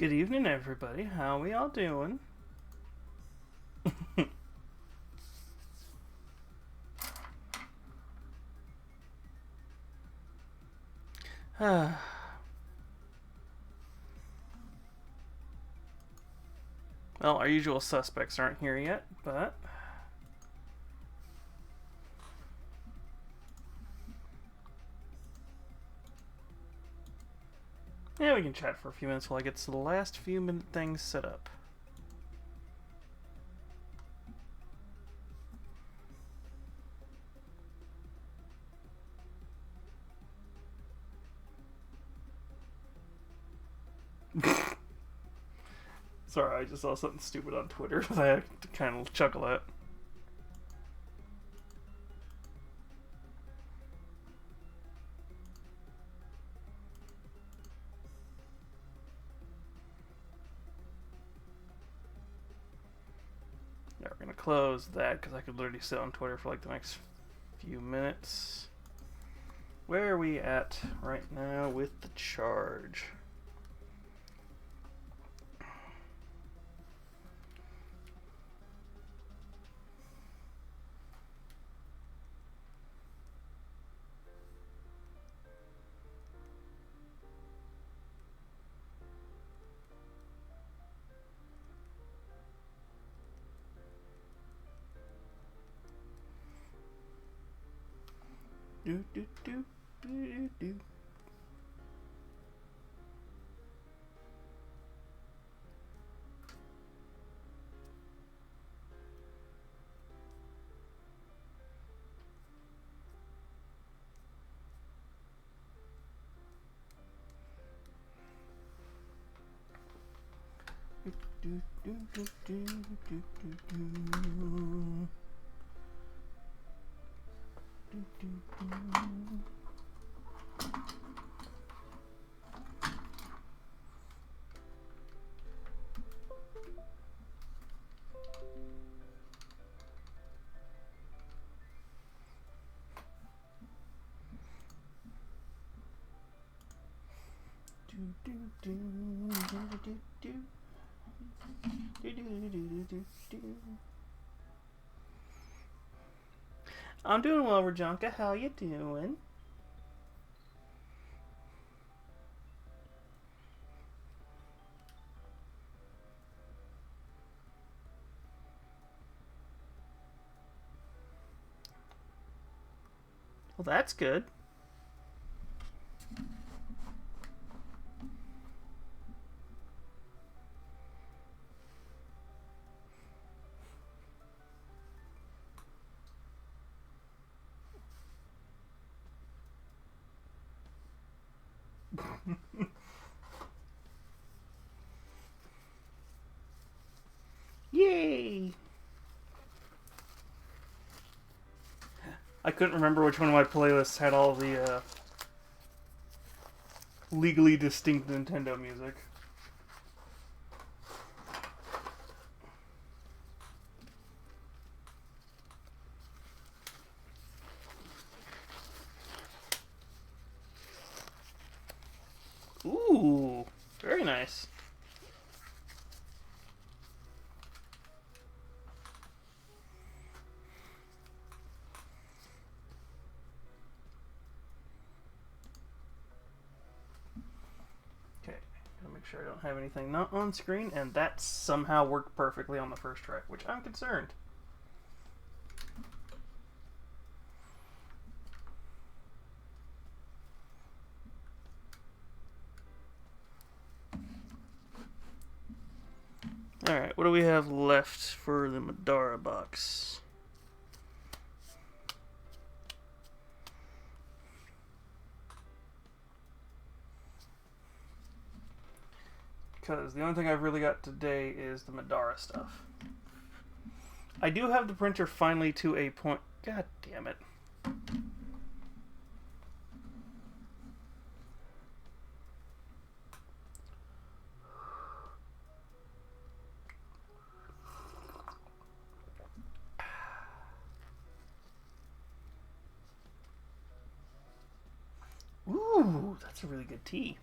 Good evening, everybody. How we all doing? Well, our usual suspects aren't here yet, but yeah, we can chat for a few minutes while I get to the last few minute things set up. Sorry, I just saw something stupid on Twitter that I had to kind of chuckle at. Yeah, we're gonna close that because I could literally sit on Twitter for like the next few minutes. Where are we at right now with the charge? Do do do do do. Do, do, do, do, do, do, do. Do, do, do. Do, do, do, do, do, do. I'm doing well, Rajanka. How you doing? Well, that's good. Yay! I couldn't remember which one of my playlists had all the legally distinct Nintendo music. Ooh, very nice. Okay, gotta make sure I don't have anything not on screen, and that somehow worked perfectly on the first try, which I'm concerned. Alright, what do we have left for the Madara box? Because the only thing I've really got today is the Madara stuff. I do have the printer finally to a point. God damn it. Ooh, that's a really good tea.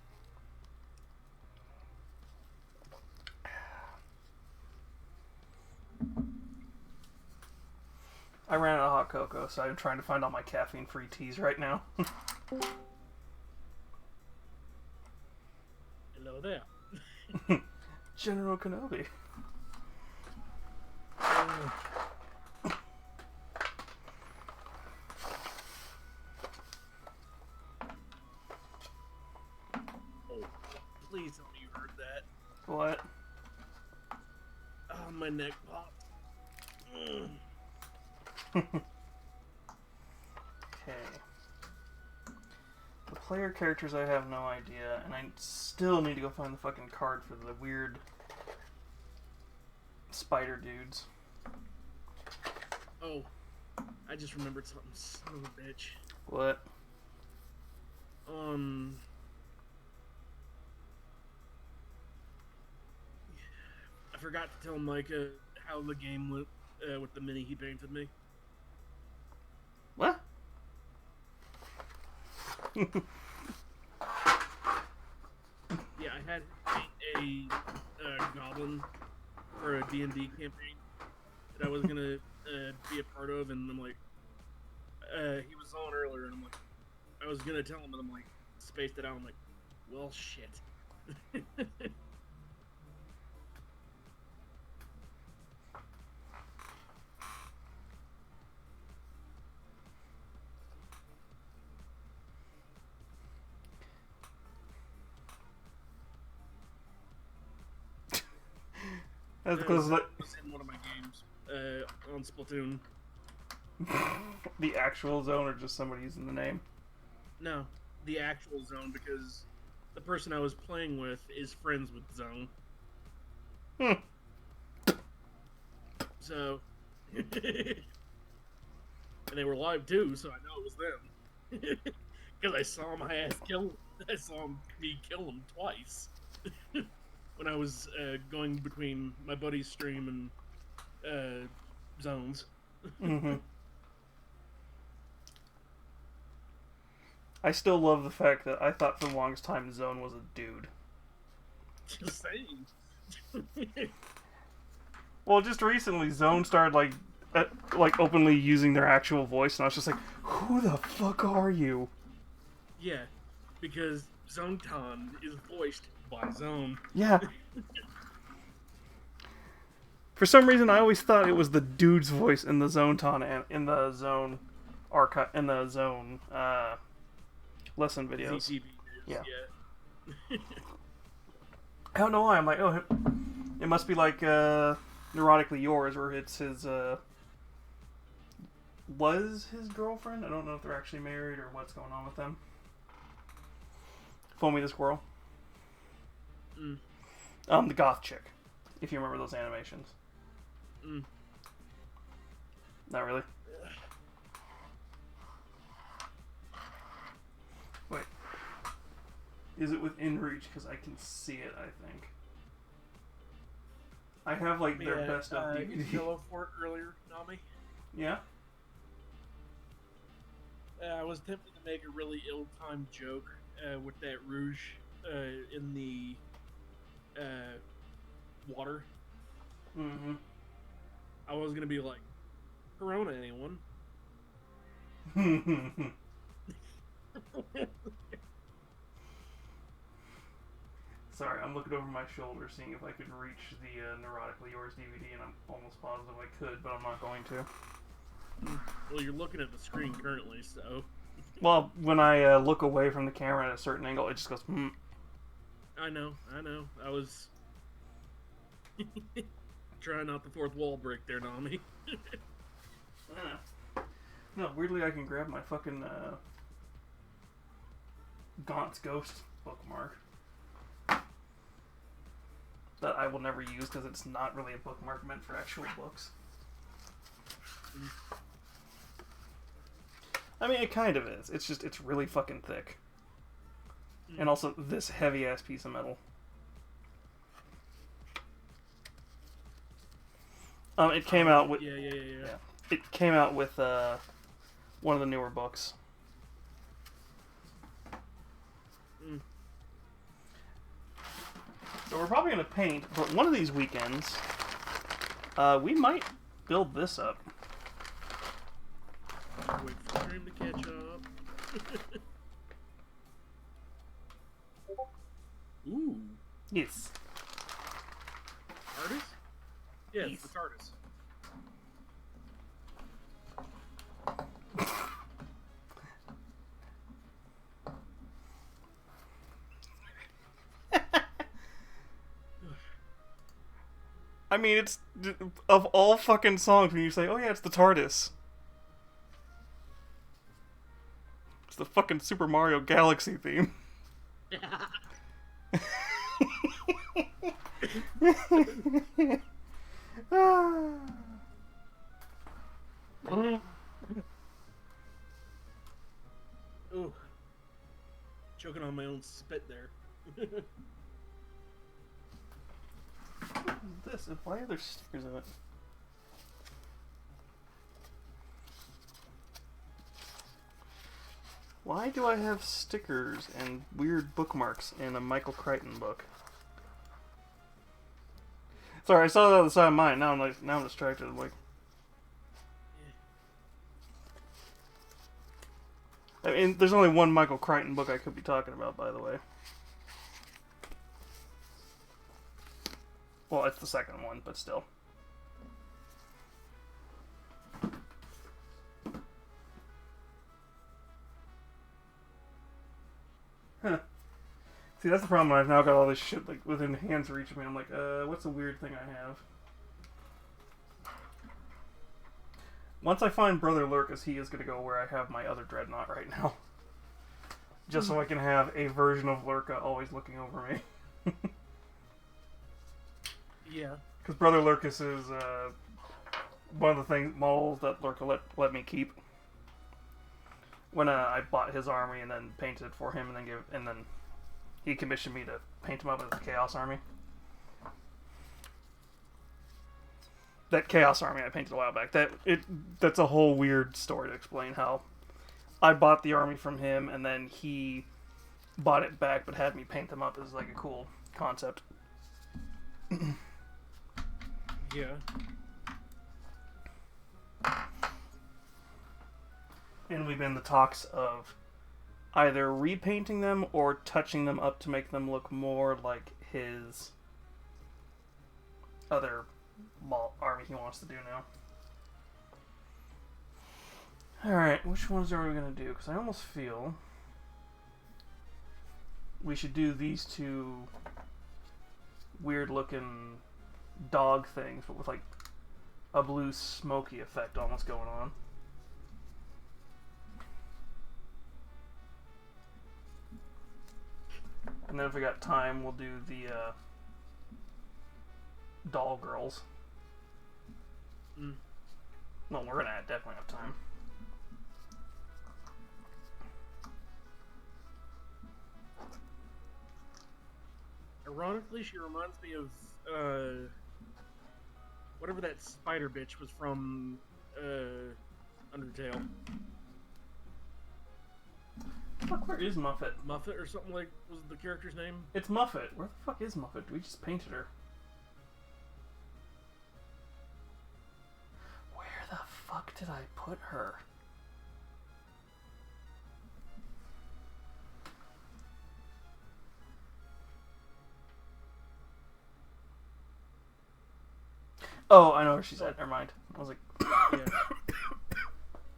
hot cocoa, so I'm trying to find all my caffeine-free teas right now. Hello there. General Kenobi. Oh, please tell me you heard that. What? Oh, my neck popped. Okay. The player characters, I have no idea, and I still need to go find the fucking card for the weird spider dudes. Oh, I just remembered something, son of a bitch. What? I forgot to tell Micah how the game went with the mini he painted me. What? Yeah, I had a goblin for a D&D campaign that I was gonna be a part of, and I'm like, he was on earlier, and I'm like, I was gonna tell him, and I'm like, spaced it out. I'm like, well, shit. That's close. It was in one of my games on Splatoon. The actual zone, or just somebody using the name? No, the actual zone, because the person I was playing with is friends with Zone. So, and they were live too, so I know it was them. Because I saw my ass kill. I saw me kill him twice when I was going between my buddy's stream and Zone's. Mm-hmm. I still love the fact that I thought for the longest time Zone was a dude. Just saying. Well, just recently, Zone started like openly using their actual voice, and I was just like, "Who the fuck are you?" Yeah, because Zontan is voiced by Zone. Yeah. For some reason, I always thought it was the dude's voice in the Zontan and in the Zone archive in the Zone lesson videos. ZTV Yeah. Yeah. I don't know why. I'm like, oh, it must be like Neurotically Yours, where it's his was his girlfriend. I don't know if they're actually married or what's going on with them. Foamy the Squirrel. The goth chick, if you remember those animations. Not really. Wait. Is it within reach? Because I can see it, I think. I have, like, their best of DVD. Yellow Fort earlier, Nami. Yeah? I was tempted to make a really ill-timed joke with that rouge in the water. Mm-hmm. I was gonna be like, Corona, anyone? Sorry, I'm looking over my shoulder seeing if I could reach the Neurotically Yours DVD, and I'm almost positive I could, but I'm not going to. Well, you're looking at the screen currently, so... Well, when I look away from the camera at a certain angle, it just goes, I know. I was... trying not the fourth wall break there, Nami. No, weirdly I can grab my fucking Gaunt's Ghost bookmark. That I will never use because it's not really a bookmark meant for actual books. I mean, it kind of is. It's just, it's really fucking thick. And also this heavy ass piece of metal. It came out with... Yeah. It came out with one of the newer books. So we're probably going to paint, but one of these weekends, we might build this up. stream to catch up. Ooh. Yes. TARDIS? Yes, Yes. the TARDIS. I mean, it's of all fucking songs when you say, "Oh yeah, it's the TARDIS." It's the fucking Super Mario Galaxy theme. Ooh. Choking on my own spit there. What is this? Why are there stickers in it? Why do I have stickers and weird bookmarks in a Michael Crichton book? Sorry, I saw that on the side of mine. Now I'm distracted. I'm like, I mean, there's only one Michael Crichton book I could be talking about, by the way. Well, it's the second one, but still. Huh. See, that's the problem. I've now got all this shit like within hand's reach of me. I'm like, what's a weird thing I have? Once I find Brother Lurkus, he is going to go where I have my other Dreadnought right now. Just so I can have a version of Lurka always looking over me. Yeah. Because Brother Lurkus is one of the models that Lurka let me keep. When I bought his army and then painted it for him, and then he commissioned me to paint him up as a Chaos Army. That Chaos Army I painted a while back. That's a whole weird story to explain how I bought the army from him and then he bought it back but had me paint them up as like a cool concept. Yeah. And we've been in the talks of either repainting them or touching them up to make them look more like his other army he wants to do now. Alright, which ones are we going to do? Because I almost feel we should do these two weird looking dog things, but with like a blue smoky effect almost going on. And then if we got time, we'll do the doll girls. Mm. No, we're gonna definitely have time. Ironically, she reminds me of whatever that spider bitch was from Undertale. Fuck, where is Muffet? Muffet or something like was the character's name? It's Muffet. Where the fuck is Muffet? We just painted her. Where the fuck did I put her? Oh, I know where she's at. Never mind. I was like, Yeah.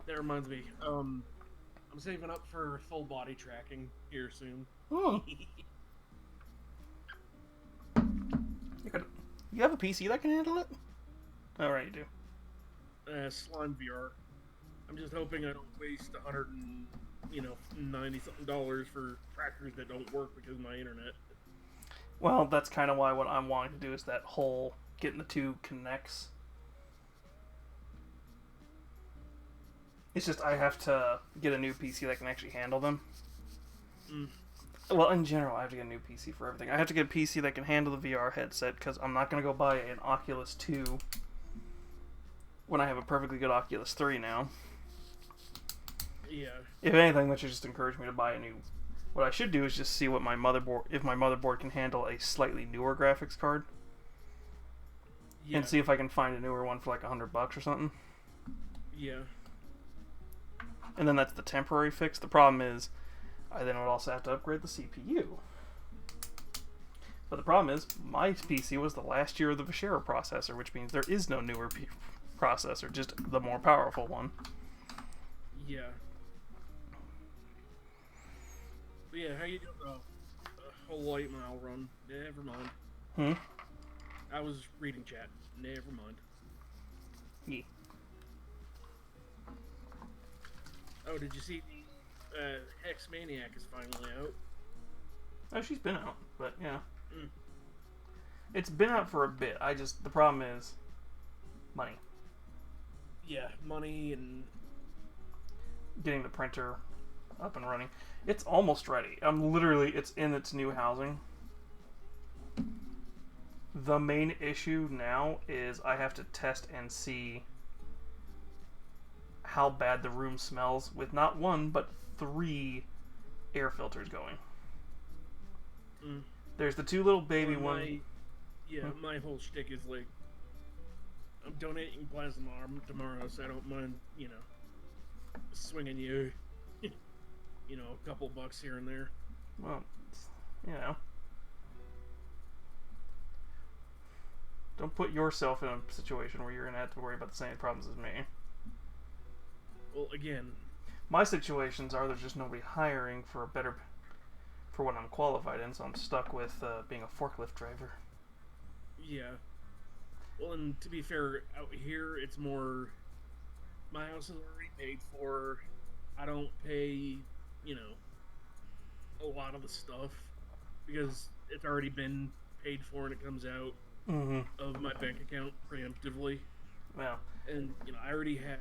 That reminds me. I'm saving up for full body tracking here soon. You have a PC that can handle it? Oh, right, you do. Slime VR. I'm just hoping I don't waste $190 something for trackers that don't work because of my internet. Well, that's kind of why what I'm wanting to do is that whole getting the two connects. It's just I have to get a new PC that can actually handle them. Mm. Well, in general, I have to get a new PC for everything. I have to get a PC that can handle the VR headset because I'm not going to go buy an Oculus 2 when I have a perfectly good Oculus 3 now. Yeah. If anything, that should just encourage me to buy a new... What I should do is just see what my motherboard... If my motherboard can handle a slightly newer graphics card. Yeah. And see if I can find a newer one for like $100 or something. Yeah. And then that's the temporary fix. The problem is, I then would also have to upgrade the CPU. But the problem is, my PC was the last year of the Vishera processor, which means there is no newer processor, just the more powerful one. Yeah. But yeah, how you doing? A whole light mile run. Never mind. I was reading chat. Never mind. Yeah. Oh, did you see the Hex Maniac is finally out? Oh, she's been out, but yeah. It's been out for a bit. The problem is money. Yeah, money and getting the printer up and running. It's almost ready. It's in its new housing. The main issue now is I have to test and see how bad the room smells with not one, but 3 air filters going. There's the 2 little baby ones. My whole shtick is like, I'm donating plasma arm tomorrow, so I don't mind, swinging you, a couple bucks here and there. Well, don't put yourself in a situation where you're going to have to worry about the same problems as me. Well, again, my situations are there's just nobody hiring for what I'm qualified in, so I'm stuck with being a forklift driver. Yeah. Well, and to be fair, out here it's more, my house is already paid for. I don't pay, a lot of the stuff because it's already been paid for and it comes out of my bank account preemptively. Well, and I already have,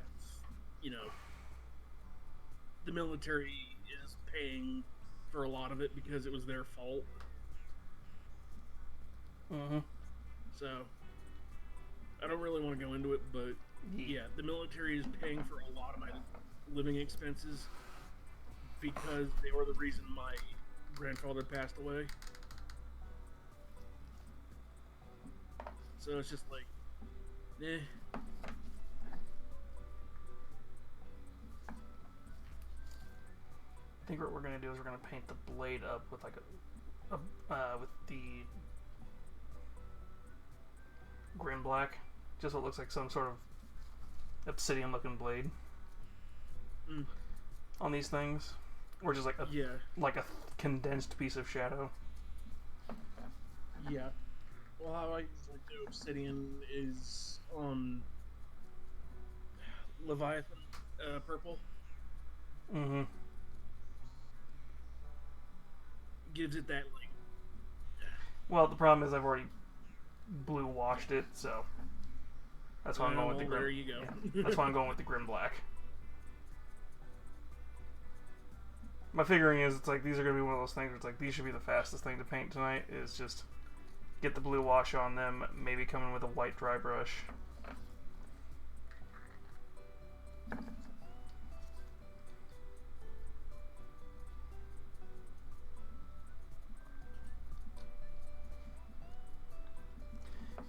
the military is paying for a lot of it because it was their fault. So I don't really want to go into it, but yeah, the military is paying for a lot of my living expenses because they were the reason my grandfather passed away. So it's just like, I think what we're gonna do is we're gonna paint the blade up with like with the grim black, just so it looks like some sort of obsidian looking blade on these things, or just like a condensed piece of shadow. Yeah. Well, how I usually do obsidian is on Leviathan purple. Gives it that like. Well, the problem is I've already blue washed it, so that's why I'm going with the grim. There you go. Yeah, that's why I'm going with the grim black. My figuring is, it's like these are gonna be one of those things where it's like these should be the fastest thing to paint tonight. Is just get the blue wash on them, maybe come in with a white dry brush.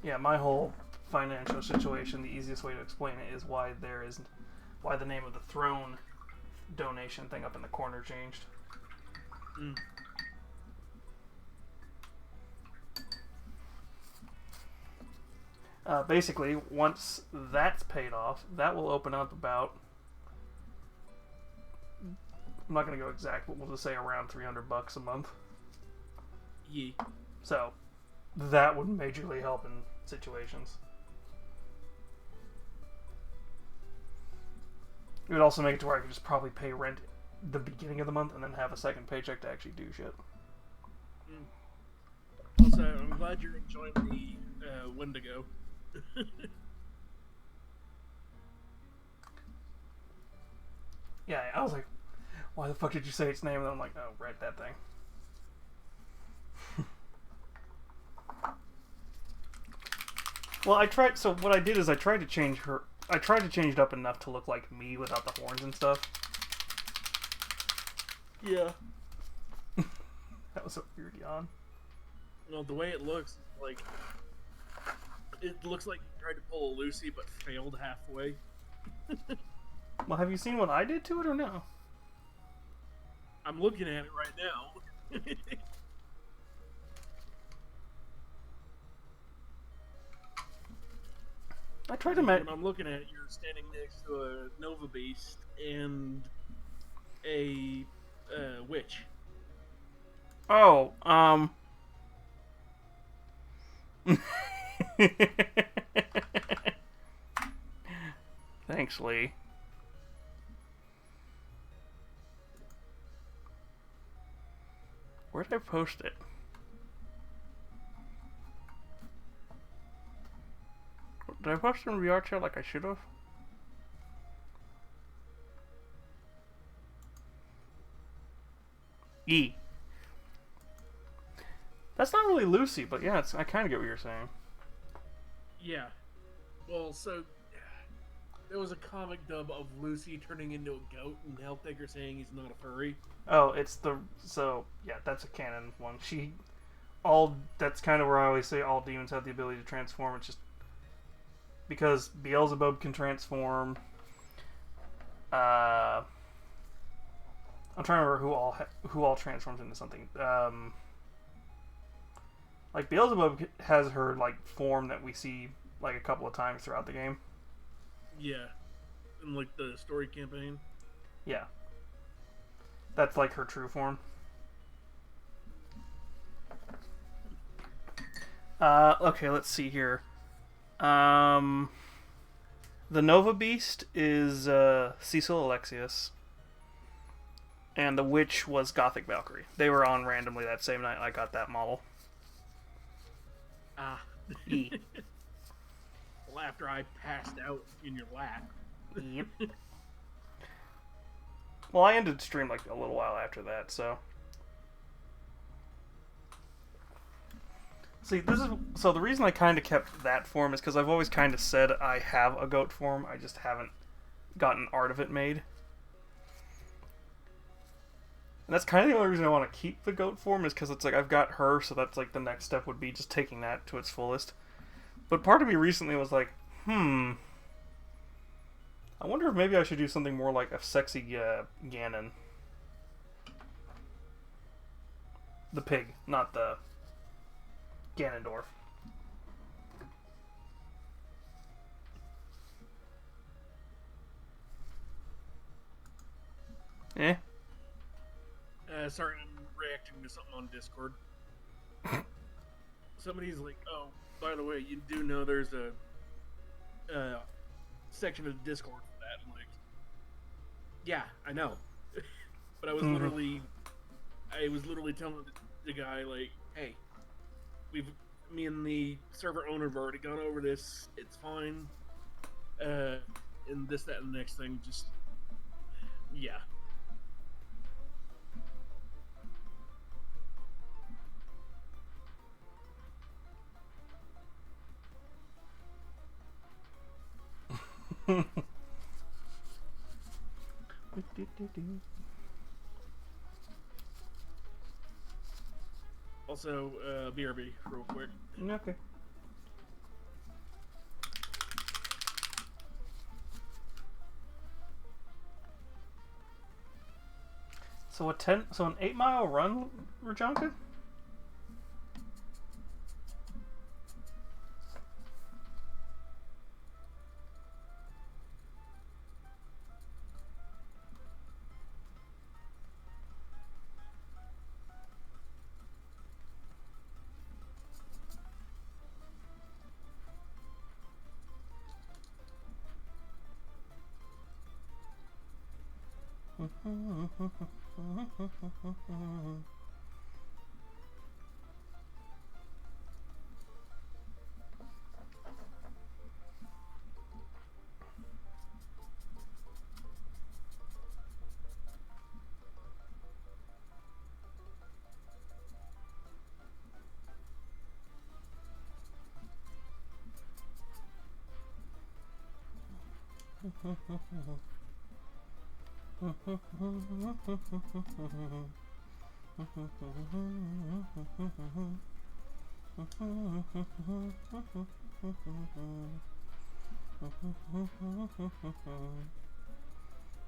Yeah, my whole financial situation, the easiest way to explain it is why the name of the throne donation thing up in the corner changed. Basically, once that's paid off, that will open up about, I'm not going to go exact, but we'll just say around $300 a month. Yeah. So, that would majorly help in situations. It would also make it to where I could just probably pay rent the beginning of the month and then have a second paycheck to actually do shit. Also, I'm glad you're enjoying the Wendigo. Yeah, I was like, why the fuck did you say its name? And I'm like, oh, right, that thing. Well, so what I did is I tried to change it up enough to look like me without the horns and stuff. Yeah. That was a weird yawn. Well, the way it looks, like, it looks like you tried to pull a Lucy but failed halfway. Well, have you seen what I did to it or no? I'm looking at it right now. I tried to When I'm looking at it, you're standing next to a Nova Beast and a witch. Oh, Thanks, Lee. Where did I post it? Did I post it in VR chat like I should have? E. That's not really Lucy, but yeah, I kind of get what you're saying. Yeah. Well, so there was a comic dub of Lucy turning into a goat and Helltaker saying he's not a furry. Oh, yeah, that's a canon one. That's kind of where I always say all demons have the ability to transform. It's just because Beelzebub can transform. I'm trying to remember who all transforms into something. Like Beelzebub has her like form that we see like a couple of times throughout the game. Yeah. In like the story campaign. Yeah. That's like her true form. Okay, let's see here. The Nova Beast is Cecil Alexius. And the Witch was Gothic Valkyrie. They were on randomly that same night I got that model. Ah. E. Well, after I passed out in your lap. Yep. Well, I ended stream like a little while after that, so. See, the reason I kind of kept that form is because I've always kind of said I have a goat form. I just haven't gotten art of it made. And that's kind of the only reason I want to keep the goat form is because it's like I've got her, so that's like the next step would be just taking that to its fullest. But part of me recently was like, I wonder if maybe I should do something more like a sexy Ganon. The pig, not the Ganondorf. Eh? Sorry, I'm reacting to something on Discord. Somebody's like, "Oh, by the way, you do know there's a section of Discord for that." I'm like, "Yeah, I know," but I was literally telling the guy like, "Hey, me and the server owner have already gone over this. It's fine. And this, that, and the next thing, just yeah." Also, BRB, real quick. Okay. So an 8-mile run, Rajanka?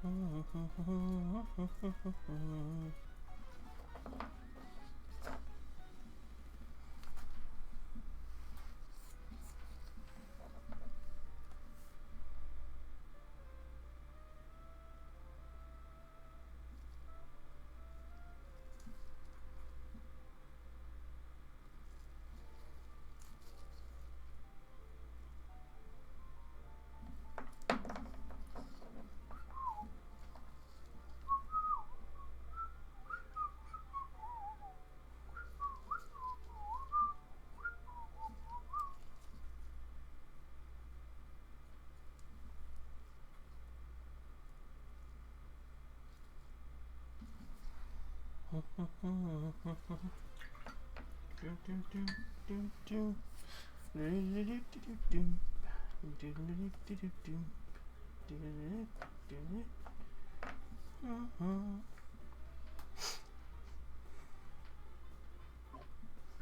I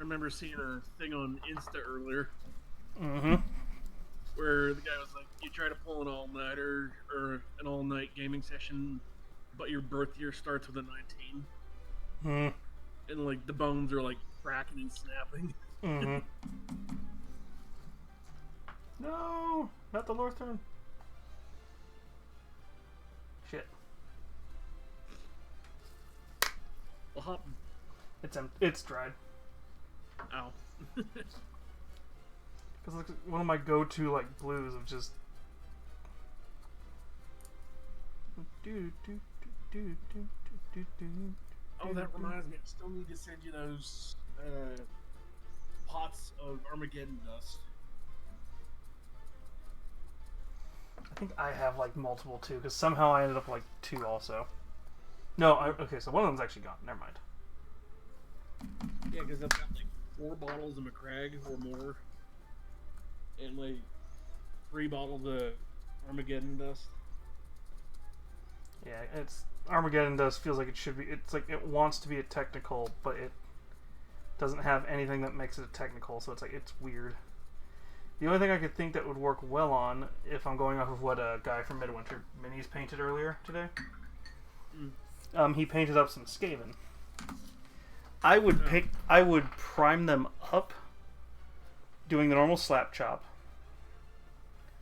remember seeing a thing on Insta earlier Mm-hmm. where the guy was like, "You try to pull an all-nighter or an all-night gaming session, but your birth year starts with a 19, Mm-hmm. and like the bones are like cracking and snapping." Mm-hmm. No, not the Lord Throne. Shit. What happened? It's dried. Ow. Because like one of my go-to like blues of just. Oh, that reminds me. I still need to send you those pots of Armageddon dust. I think I have like multiple too, because somehow I ended up like 2 also. No, okay, so one of them's actually gone. Never mind. Yeah, because I've got like 4 bottles of McCrag or more, and like 3 bottles of Armageddon dust. Yeah, it's Armageddon does feels like it should be. It's like it wants to be a technical, but it doesn't have anything that makes it a technical. So it's like it's weird. The only thing I could think that would work well on, if I'm going off of what a guy from Midwinter Minis painted earlier today, he painted up some Skaven. I would prime them up doing the normal slap chop.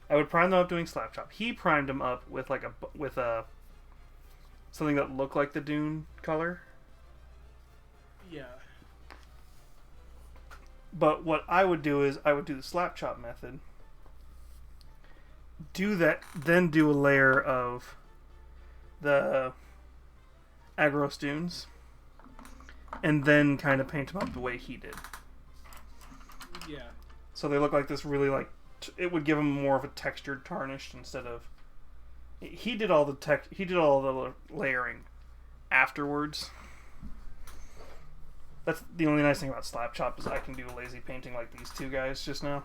I would prime them up doing slap chop. He primed them up with like a something that looked like the Dune color. Yeah. But what I would do is I would do the slap chop method. Do that, then do a layer of the Agros Dunes, and then kind of paint them up the way he did. Yeah. So they look like this really like it would give them more of a textured tarnished instead of. He did all the layering afterwards. That's the only nice thing about slap chop is I can do lazy painting like these 2 guys just now,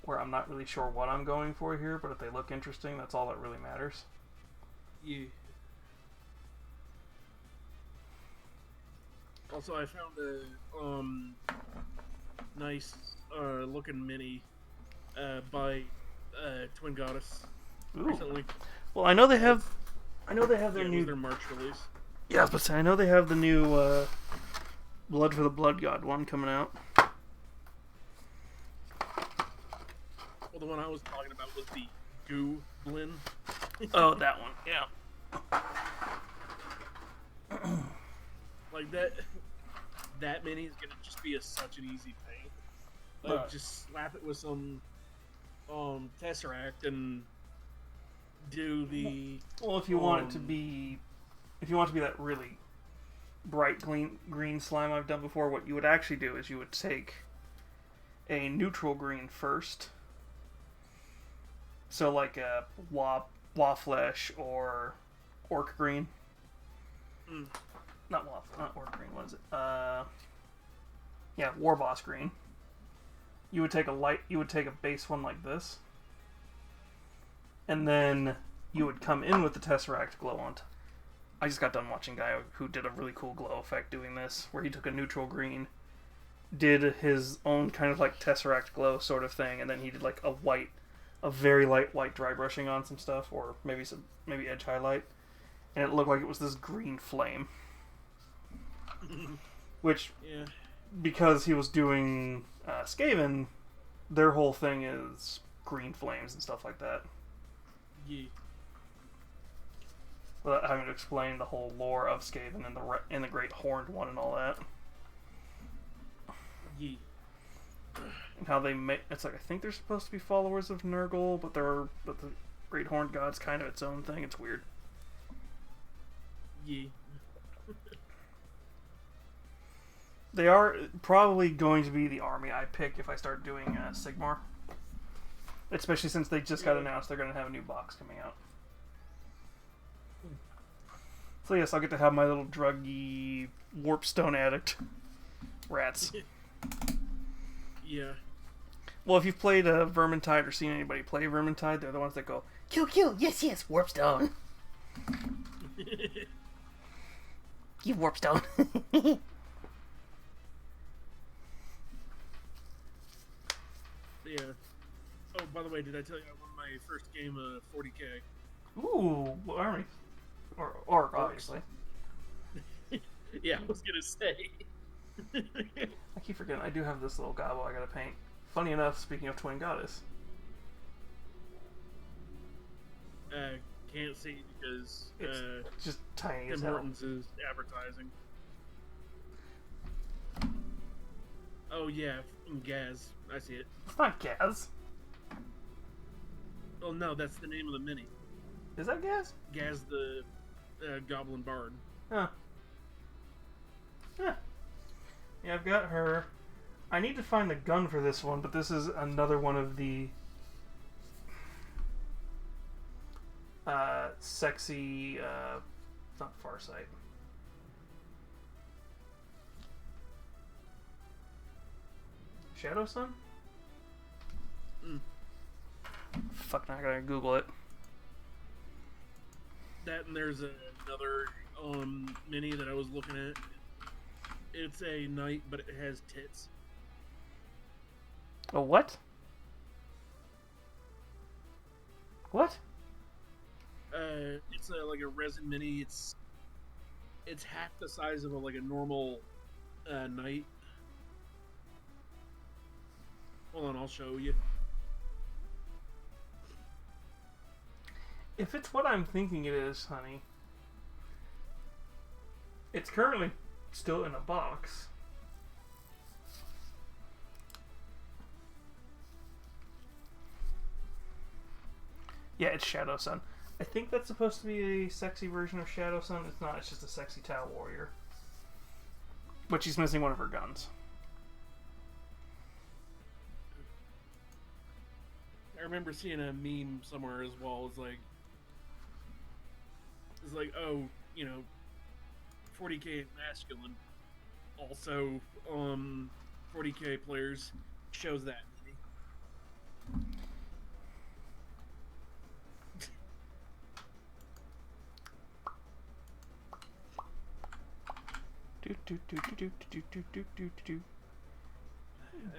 where I'm not really sure what I'm going for here, but if they look interesting, that's all that really matters. Yeah. Also, I found a nice looking mini by Twin Goddess recently. Well, I know they have their new their March release. Yeah, but I know they have the new Blood for the Blood God one coming out. Well, the one I was talking about was the Goo Blin. Oh, that one, yeah. Like that mini is gonna just be such an easy paint. Like just slap it with some Tesseract and do the. Well, if you want it to be that really bright green slime I've done before, what you would actually do is you would take a neutral green first. So like a Waflesh or Orc green. Not Orc green, what is it? Yeah, Warboss green. You would take a base one like this. And then you would come in with the Tesseract glow on. I just got done watching a guy who did a really cool glow effect doing this, where he took a neutral green, did his own kind of like Tesseract glow sort of thing, and then he did like a white a very light white dry brushing on some stuff, or maybe edge highlight, and it looked like it was this green flame. Which, Yeah. because he was doing Skaven, their whole thing is green flames and stuff like that. Yeah. Without having to explain the whole lore of Skaven and the Great Horned One and all that. Yeah. And how they make it's like I think they're supposed to be followers of Nurgle, but the Great Horned God's kind of its own thing. It's weird. Yeah. They are probably going to be the army I pick if I start doing Sigmar. Especially since they just got announced they're going to have a new box coming out. So yes, I'll get to have my little druggy warpstone addict rats. Yeah. Well, if you've played Vermintide or seen anybody play Vermintide, they're the ones that go, "Kill, kill, yes, yes, Warpstone." Give Warpstone. Yeah. Oh, by the way, did I tell you I won my first game of 40K? Ooh, army. Or obviously. Yeah, I was gonna say. I keep forgetting I do have this little gobble I gotta paint. Funny enough, speaking of Twin Goddess. Can't see because It's just tiny as Tim hell. Hortons is advertising. Oh yeah, Gaz. I see it. It's not Gaz. Oh no, that's the name of the mini. Is that Gaz? Gaz the Goblin Bard. Huh. Yeah. Yeah, I've got her. I need to find the gun for this one, but this is another one of the sexy, not Farsight. Shadow Sun? Fuck, now I gotta Google it. That and there's another mini that I was looking at. It's a knight, but it has tits. A what? What? It's like a resin mini. It's half the size of a normal knight. Hold on, I'll show you. If it's what I'm thinking it is, honey, it's currently still in a box. Yeah, it's Shadow Sun. I think that's supposed to be a sexy version of Shadow Sun. It's not, it's just a sexy Tau warrior. But she's missing one of her guns. I remember seeing a meme somewhere as well. It's like, oh, 40K masculine. Also, 40K players shows that mini.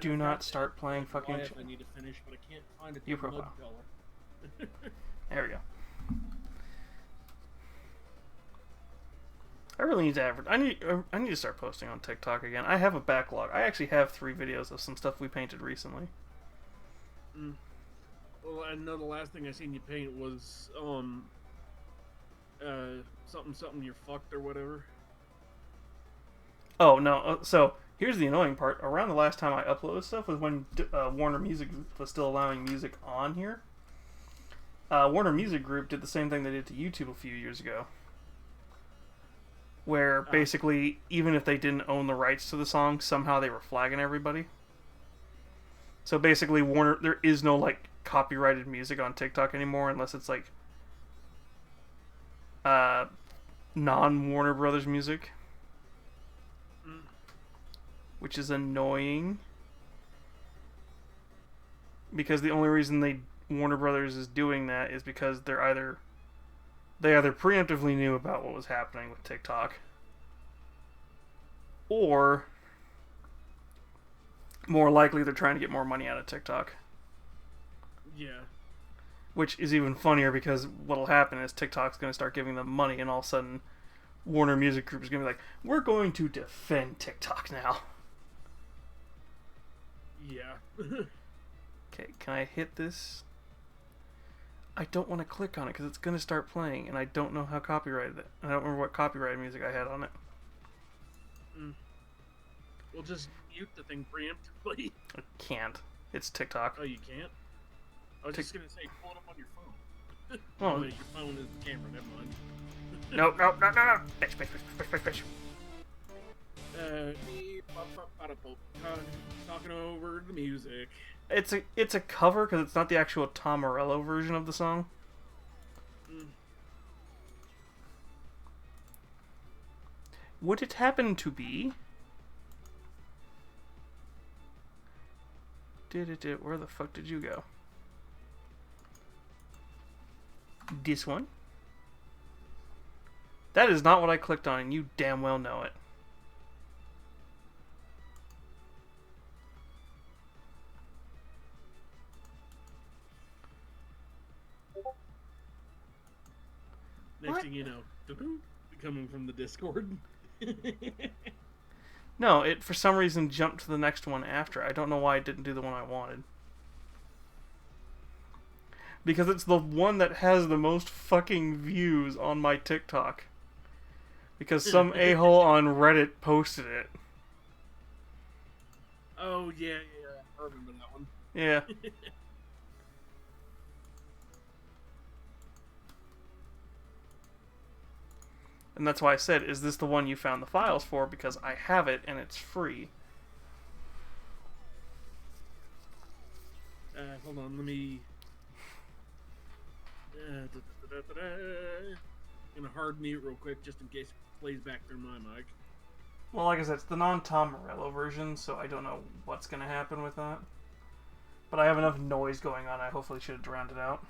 Do not start playing fucking. I need to finish, but I can't find it. Your profile. There we go. I really need to I need to start posting on TikTok again. I have a backlog. I actually have 3 videos of some stuff we painted recently. Well, I know the last thing I seen you paint was something you're fucked or whatever. Oh no! So here's the annoying part. Around the last time I uploaded stuff was when Warner Music was still allowing music on here. Warner Music Group did the same thing they did to YouTube a few years ago, where basically even if they didn't own the rights to the song, somehow they were flagging everybody. So basically, Warner, there is no copyrighted music on TikTok anymore unless it's non-Warner Brothers music. Which is annoying, because the only reason Warner Brothers is doing that is because they either preemptively knew about what was happening with TikTok, or more likely they're trying to get more money out of TikTok. Yeah. Which is even funnier because what'll happen is TikTok's going to start giving them money, and all of a sudden Warner Music Group is going to be like, we're going to defend TikTok now. Yeah. Okay, can I hit this? I don't want to click on it because it's going to start playing, and I don't know how copyrighted it. I don't remember what copyrighted music I had on it. We'll just mute the thing preemptively. I can't. It's TikTok. Oh, you can't? I was just going to say, pull it up on your phone. Oh. Wait, your phone is the camera, never mind. No. Bitch. Talking over the music. It's a cover because it's not the actual Tom Morello version of the song. Would it happen to be? Where the fuck did you go? This one? That is not what I clicked on, and you damn well know it. Next thing you know, coming from the Discord. No, it for some reason jumped to the next one after. I don't know why it didn't do the one I wanted. Because it's the one that has the most fucking views on my TikTok. Because some a-hole on Reddit posted it. Oh, yeah, I remember that one. Yeah. And that's why I said, is this the one you found the files for? Because I have it and it's free. Hold on, let me... gonna hard mute real quick just in case it plays back through my mic. Well, like I said, it's the non-Tom Morello version, so I don't know what's gonna happen with that. But I have enough noise going on, I hopefully should have drowned it out.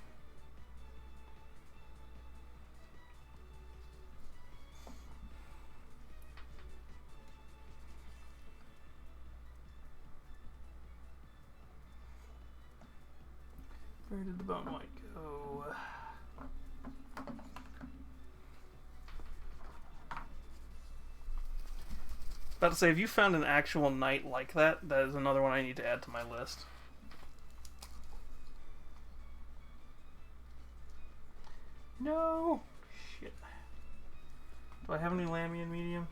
Where did the bone white go? About to say, if you found an actual night like that, that is another one I need to add to my list. No! Shit. Do I have any Lamian medium?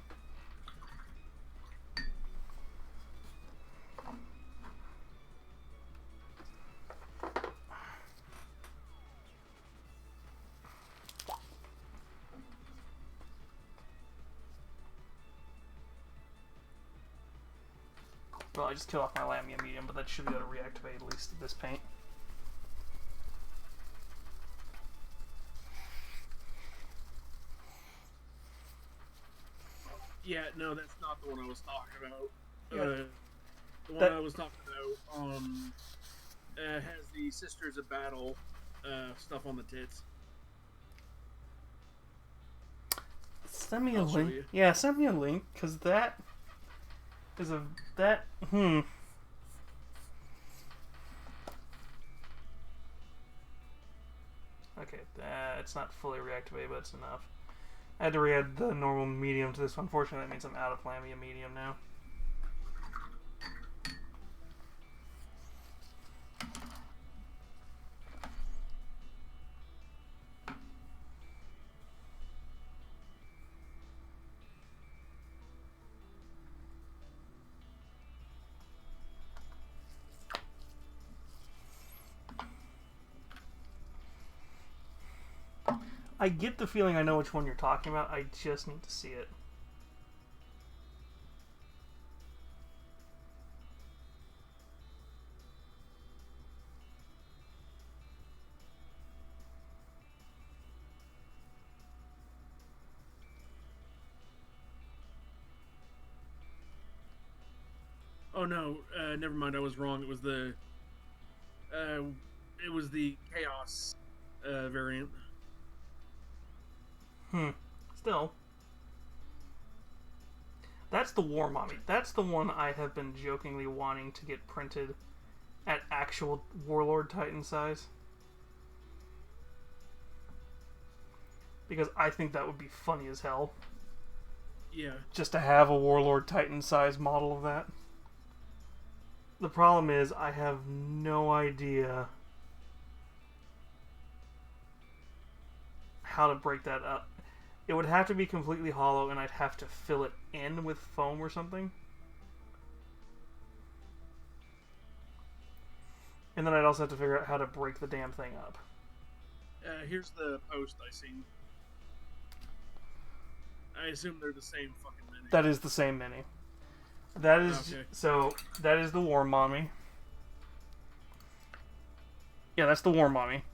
Well, I just killed off my Lamia medium, but that should be able to reactivate at least this paint. Yeah, no, that's not the one I was talking about. Yeah. The one I was talking about has the Sisters of Battle stuff on the tits. Send me a I'll show link. you. Yeah, send me a link, because that is a... that... Okay, it's not fully reactivated, but it's enough. I had to re-add the normal medium to this one. Unfortunately, that means I'm out of Lamia medium now. I get the feeling I know which one you're talking about. I just need to see it. Oh no, never mind. I was wrong. It was the Chaos variant. Still. That's the War Mommy. That's the one I have been jokingly wanting to get printed at actual Warlord Titan size. because I think that would be funny as hell. Yeah. Just to have a Warlord Titan size model of that. The problem is, I have no idea how to break that up. It would have to be completely hollow, and I'd have to fill it in with foam or something. And then I'd also have to figure out how to break the damn thing up. Here's the post I seen. I assume they're the same fucking mini. That is the same mini. That is Okay. so. That is the War Mommy. Yeah, that's the War Mommy.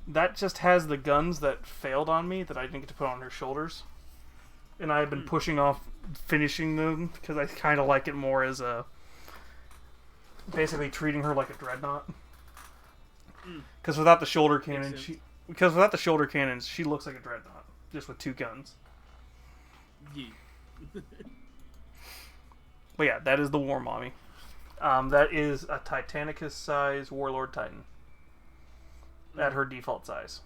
That just has the guns that failed on me that I didn't get to put on her shoulders, and I've been pushing off finishing them because I kind of like it more as a basically treating her like a dreadnought. Because without the shoulder cannon, she looks like a dreadnought just with two guns. Yeah. But yeah, that is the War Mommy. That is a Titanicus size Warlord Titan. At her default size.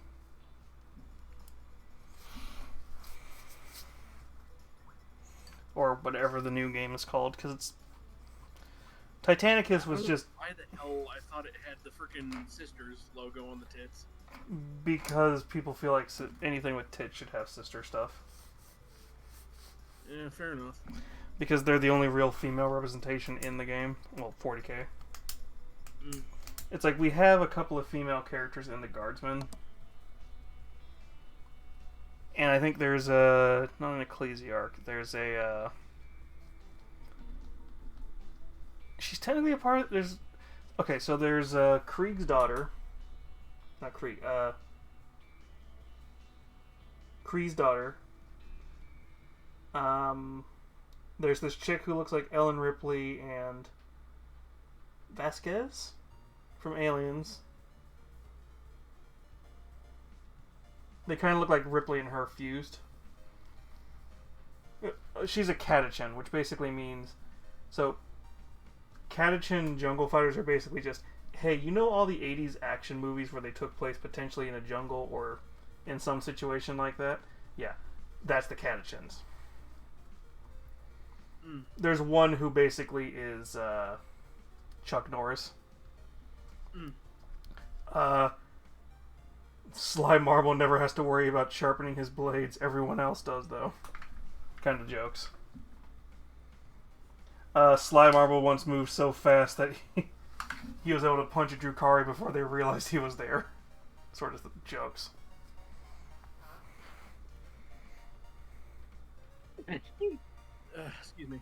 Or whatever the new game is called, because it's... Titanicus was just... Why the hell I thought it had the freaking Sisters logo on the tits? Because people feel like anything with tits should have sister stuff. Yeah, fair enough. Because they're the only real female representation in the game. Well, 40k. It's like we have a couple of female characters in the Guardsmen. And I think there's a... Not an Ecclesiarch. There's a... She's technically a part of... There's... Okay, so there's Krieg's daughter. Not Krieg. Krieg's daughter. There's this chick who looks like Ellen Ripley and Vasquez from Aliens. They kind of look like Ripley and her fused. She's a catachan, which basically means... So, catachan jungle fighters are basically just, hey, you know all the 80s action movies where they took place potentially in a jungle or in some situation like that? Yeah, that's the catachans. There's one who basically is Chuck Norris. Sly Marble never has to worry about sharpening his blades. Everyone else does, though. Kind of jokes. Sly Marble once moved so fast that he was able to punch a Drukari before they realized he was there. Sort of jokes. Excuse me.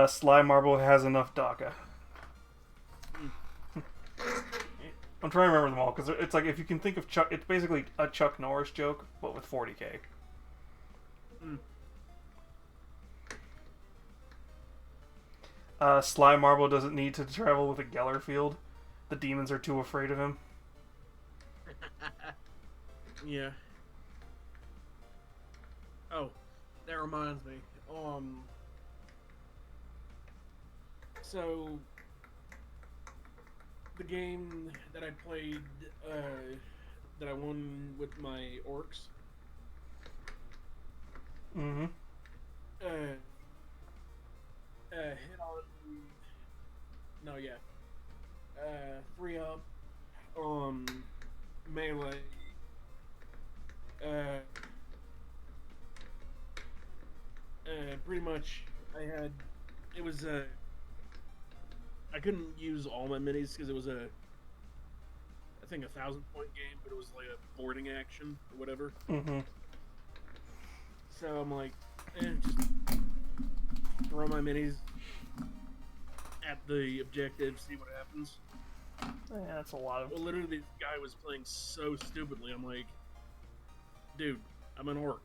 Sly Marble has enough DACA. I'm trying to remember them all, because it's like, if you can think of Chuck... It's basically a Chuck Norris joke, but with 40k. Sly Marble doesn't need to travel with a Geller field. The demons are too afraid of him. Yeah. Oh, that reminds me. So the game that I played, that I won with my orcs. Mm-hmm. Hit on. No, yeah. 3 up. Melee. Pretty much, it was I couldn't use all my minis because it was I think 1,000-point game, but it was like a boarding action or whatever. Mm-hmm. So I'm like, just throw my minis at the objective, see what happens. Yeah, that's a lot of... Well, literally, this guy was playing so stupidly. I'm like, dude, I'm an orc.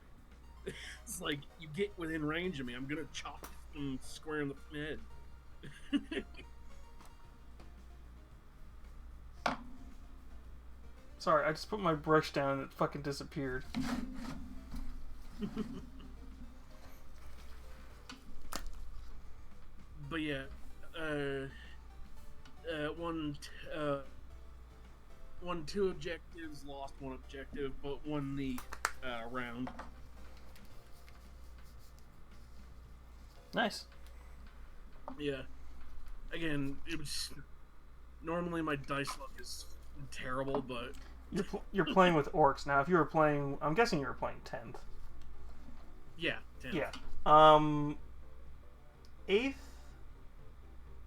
It's like, you get within range of me, I'm gonna chop him square in the head. Sorry, I just put my brush down and it fucking disappeared. But yeah, won 2 objectives, lost 1 objective, but won the round. Nice. Yeah. Again, it was normally my dice luck is terrible, but You're playing with orcs now. If you were playing, I'm guessing you were playing 10th. yeah, 10. Yeah. 8th.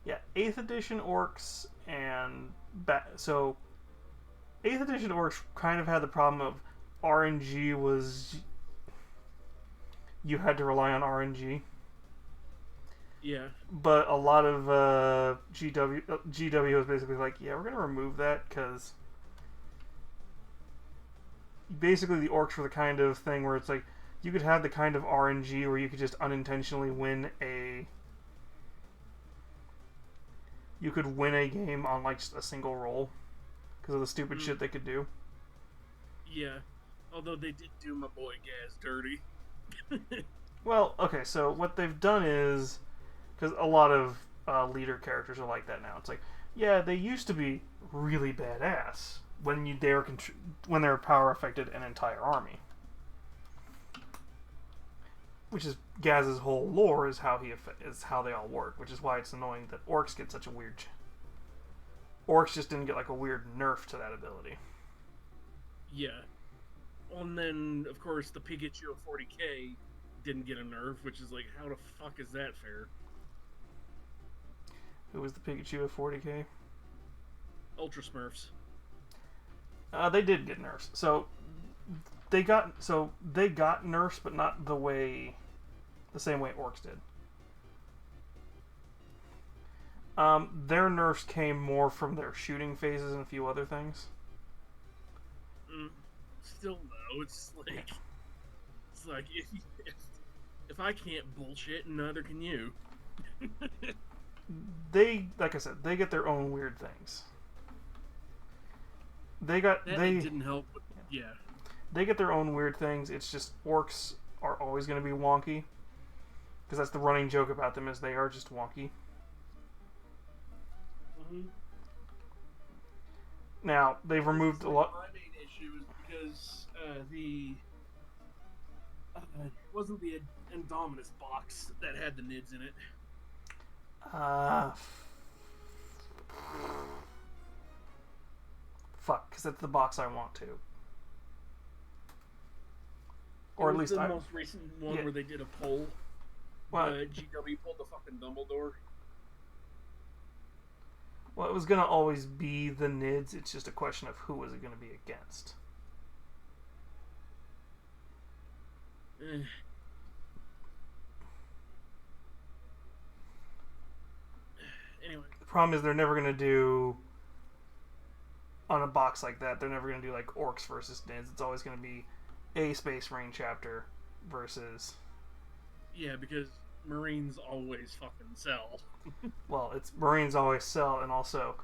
Yeah, 8th edition orcs and so 8th edition orcs kind of had the problem of RNG was you had to rely on RNG. Yeah. But a lot of GW was basically like, yeah, we're gonna remove that because basically the orcs were the kind of thing where it's like you could have the kind of RNG where you could just unintentionally win a game on like just a single roll because of the stupid shit they could do. Yeah. Although they did do my boy Gaz dirty. Well, okay, so what they've done is because a lot of leader characters are like that now. It's like, yeah, they used to be really badass when when they were power affected an entire army, which is Gaz's whole lore is how they all work, which is why it's annoying that orcs get such a weird. Orcs just didn't get like a weird nerf to that ability. Yeah. And then, of course, the Pikachu of 40k didn't get a nerf, which is like, how the fuck is that fair? Who was the Pikachu of 40k? Ultra Smurfs. They did get nerfs. So they got nerfs, but not the same way orcs did. Their nerfs came more from their shooting phases and a few other things. Still though, it's like if I can't bullshit, neither can you. Like I said, they get their own weird things. They didn't help. With, yeah. They get their own weird things. It's just orcs are always going to be wonky because that's the running joke about them is they are just wonky. Mm-hmm. Now they've removed a lot. My main issue is because it wasn't the Indominus box that had the nids in it. Fuck, because that's the box I want to. Or it at was least the most recent one where they did a poll. What? GW pulled the fucking Dumbledore. Well, it was gonna always be the nids. It's just a question of who was it gonna be against. Anyway. The problem is they're never gonna do on a box like that. They're never gonna do like orcs versus nids. It's always gonna be a Space Marine chapter versus. Yeah, because Marines always fucking sell. Well, it's Marines always sell, and also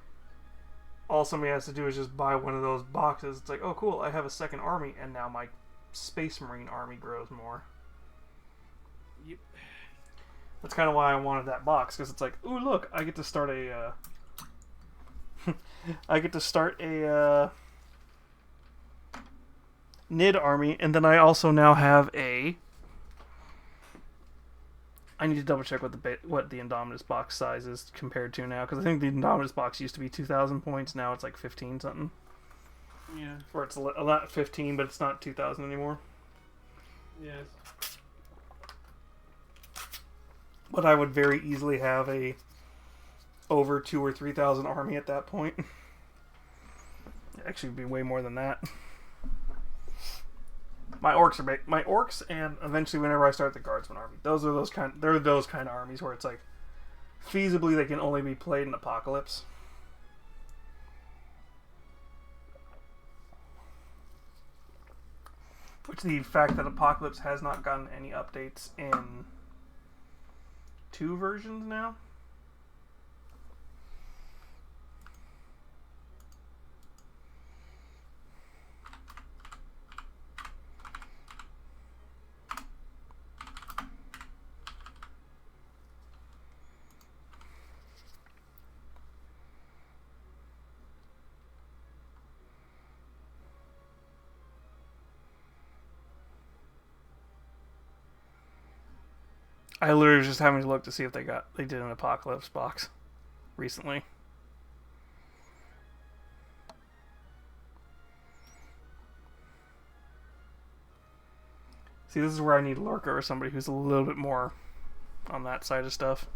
all somebody has to do is just buy one of those boxes. It's like, oh cool, I have a second army, and now my Space Marine army grows more. Yep. That's kind of why I wanted that box, because it's like, ooh look, I get to start a Nid army, and then I also now have a. I need to double check what the Indominus box size is compared to now, because I think the Indominus box used to be 2,000 points. Now it's like 15 something. Yeah. Or it's not 15, but it's not 2,000 anymore. Yes. But I would very easily have a over 2,000 or 3,000 army at that point. Actually, it'd be way more than that. My orcs, and eventually whenever I start the guardsman army, they're those kind of armies where it's like feasibly they can only be played in Apocalypse. Which the fact that Apocalypse has not gotten any updates in 2 versions now. I literally was just having to look to see if they did an Apocalypse box recently. See, this is where I need Lurker or somebody who's a little bit more on that side of stuff.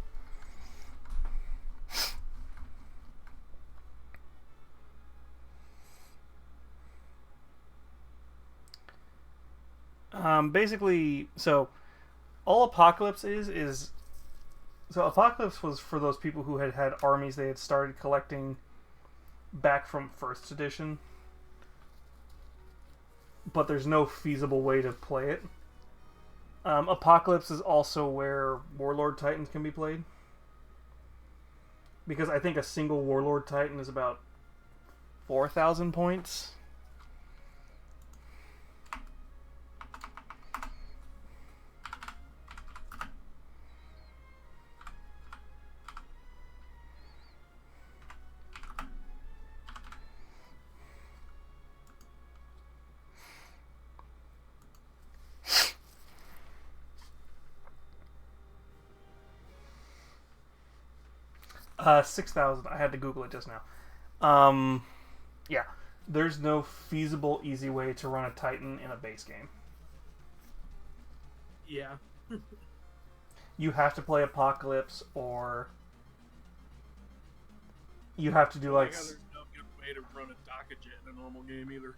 Basically, so all Apocalypse is so Apocalypse was for those people who had armies they had started collecting back from first edition, but there's no feasible way to play it. Apocalypse is also where Warlord Titans can be played, because I think a single Warlord Titan is about 4,000 points. $6,000. I had to Google it just now. Yeah. There's no feasible, easy way to run a Titan in a base game. Yeah. You have to play Apocalypse, or you have to do like. There's no good way to run a Docketjet in a normal game either.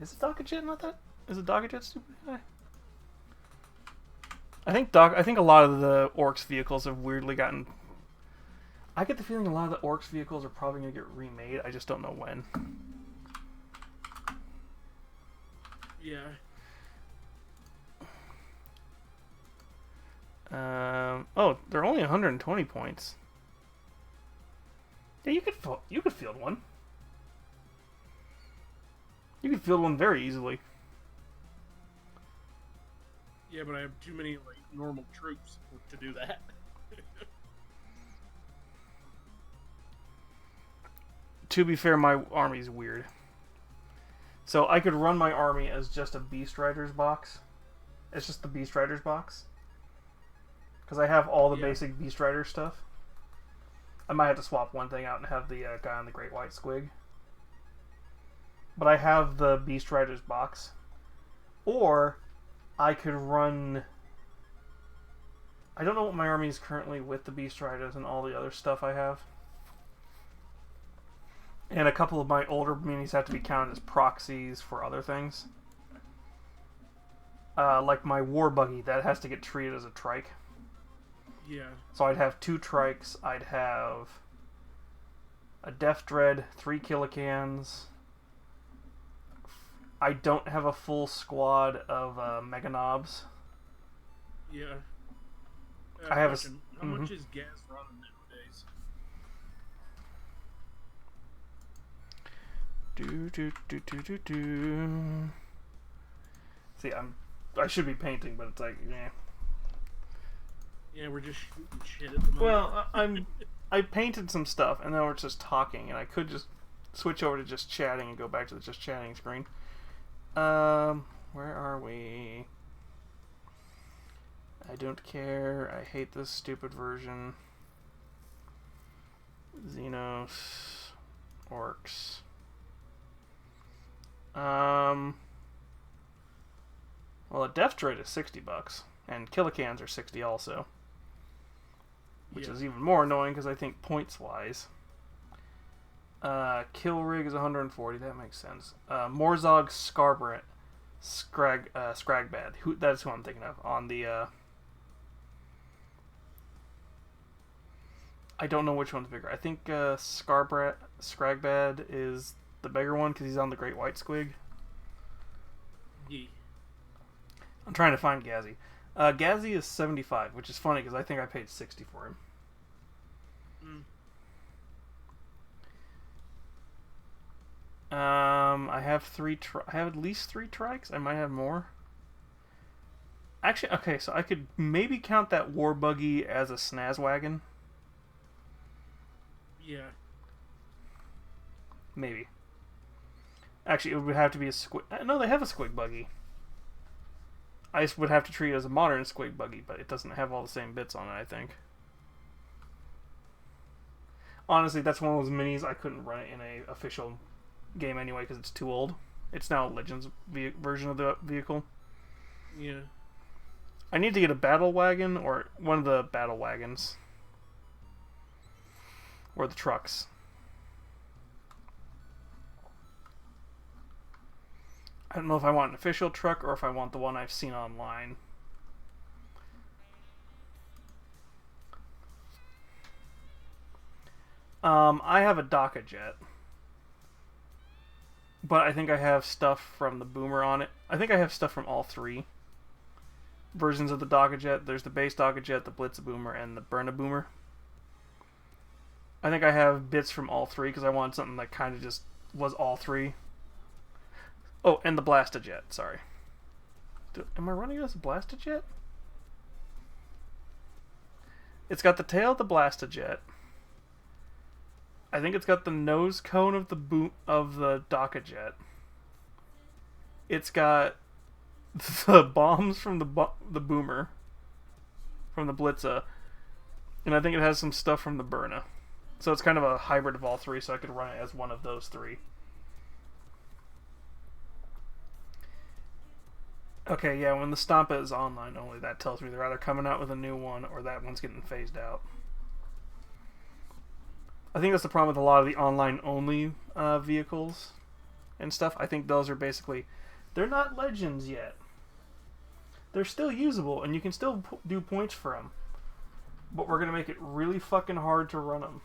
Is it Docketjet not that? Is it Docketjet stupid? I think a lot of the Orcs vehicles have weirdly gotten. I get the feeling a lot of the Orcs vehicles are probably going to get remade. I just don't know when. Yeah. Oh, they're only 120 points. Yeah, you could field one. You could field one very easily. Yeah, but I have too many like normal troops to do that. To be fair, my army's weird. So I could run my army as just a Beast Riders box. It's just the Beast Riders box. Because I have all the basic Beast Rider stuff. I might have to swap one thing out and have the guy on the Great White Squig. But I have the Beast Riders box. Or I could run. I don't know what my army is currently with the Beast Riders and all the other stuff I have. And a couple of my older minis have to be counted as proxies for other things. Like my War Buggy, that has to get treated as a trike. Yeah. So I'd have 2 trikes, I'd have a Death Dread, 3 Killicans. I don't have a full squad of Mega Knobs. Yeah. I have How much is gas running nowadays? See, I should be painting, but it's like, yeah. Yeah, we're just shooting shit at the moment. Well, I painted some stuff, and now we're just talking, and I could just switch over to just chatting and go back to the just chatting screen. Where are we? I don't care. I hate this stupid version. Xenos. Orcs. Well, a Death Dread is $60, and Killicans are 60 also. Which is even more annoying because I think points-wise. Kill Rig is 140, that makes sense. Morzog Scragbad. That's who I'm thinking of. On the, I don't know which one's bigger. I think Scragbad is the bigger one because he's on the Great White Squig. Yeah. I'm trying to find Ghazi. Ghazi is 75, which is funny because I think I paid 60 for him. I have I have at least 3 trikes. I might have more. Actually, okay, so I could maybe count that War Buggy as a snaz wagon. Yeah. Maybe. Actually, it would have to be a squig. No, they have a squig buggy. I would have to treat it as a modern squig buggy, but it doesn't have all the same bits on it, I think. Honestly, that's one of those minis I couldn't run it in a official game anyway because it's too old. It's now Legends version of the vehicle. Yeah. I need to get a battle wagon or one of the battle wagons. Or the trucks. I don't know if I want an official truck or if I want the one I've seen online. I have a DACA jet. But I think I have stuff from the Boomer on it. I think I have stuff from all three versions of the DACA jet. There's the base DACA jet, the Blitz Boomer, and the Burna Boomer. I think I have bits from all three because I wanted something that kind of just was all three. Oh, and the Blastojet, sorry. Am I running it as a Blastojet? It's got the tail of the Blastojet. I think it's got the nose cone of the DACA jet. It's got the bombs from the Boomer, from the Blitza, and I think it has some stuff from the Burna. So it's kind of a hybrid of all three, so I could run it as one of those three. Okay, yeah, when the Stompa is online only, that tells me they're either coming out with a new one or that one's getting phased out. I think that's the problem with a lot of the online-only vehicles and stuff. I think those are basically... They're not Legends yet. They're still usable, and you can still do points for them. But we're going to make it really fucking hard to run them.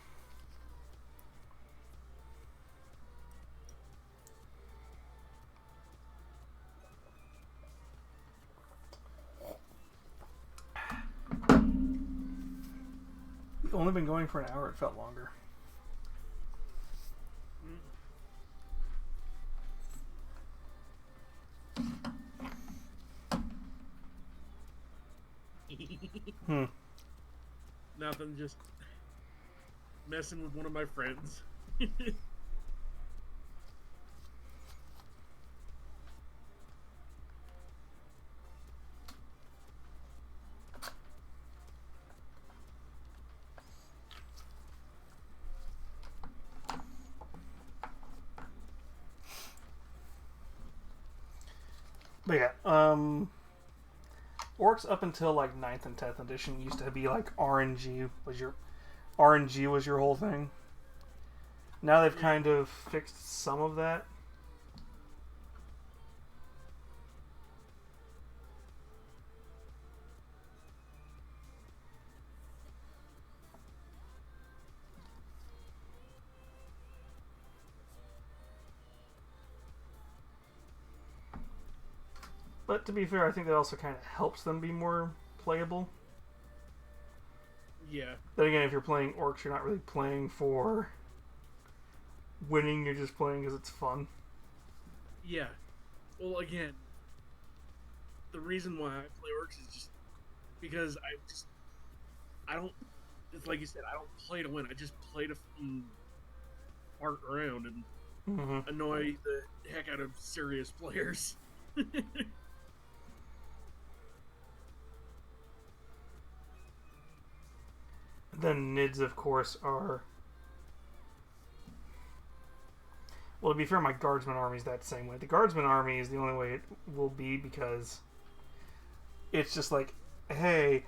We've only been going for an hour. It felt longer. Nothing, just messing with one of my friends. But yeah, Orcs up until like 9th and 10th edition used to be like RNG was your whole thing. Now they've kind of fixed some of that. But to be fair, I think that also kind of helps them be more playable. Yeah. Then again, if you're playing Orcs, you're not really playing for winning, you're just playing because it's fun. Yeah. Well, again, the reason why I play Orcs is just because I don't, it's like you said, I don't play to win. I just play to fart around and annoy the heck out of serious players. Then NIDs, of course, are... Well, to be fair, my Guardsman army is that same way. The Guardsman army is the only way it will be because it's just like, hey,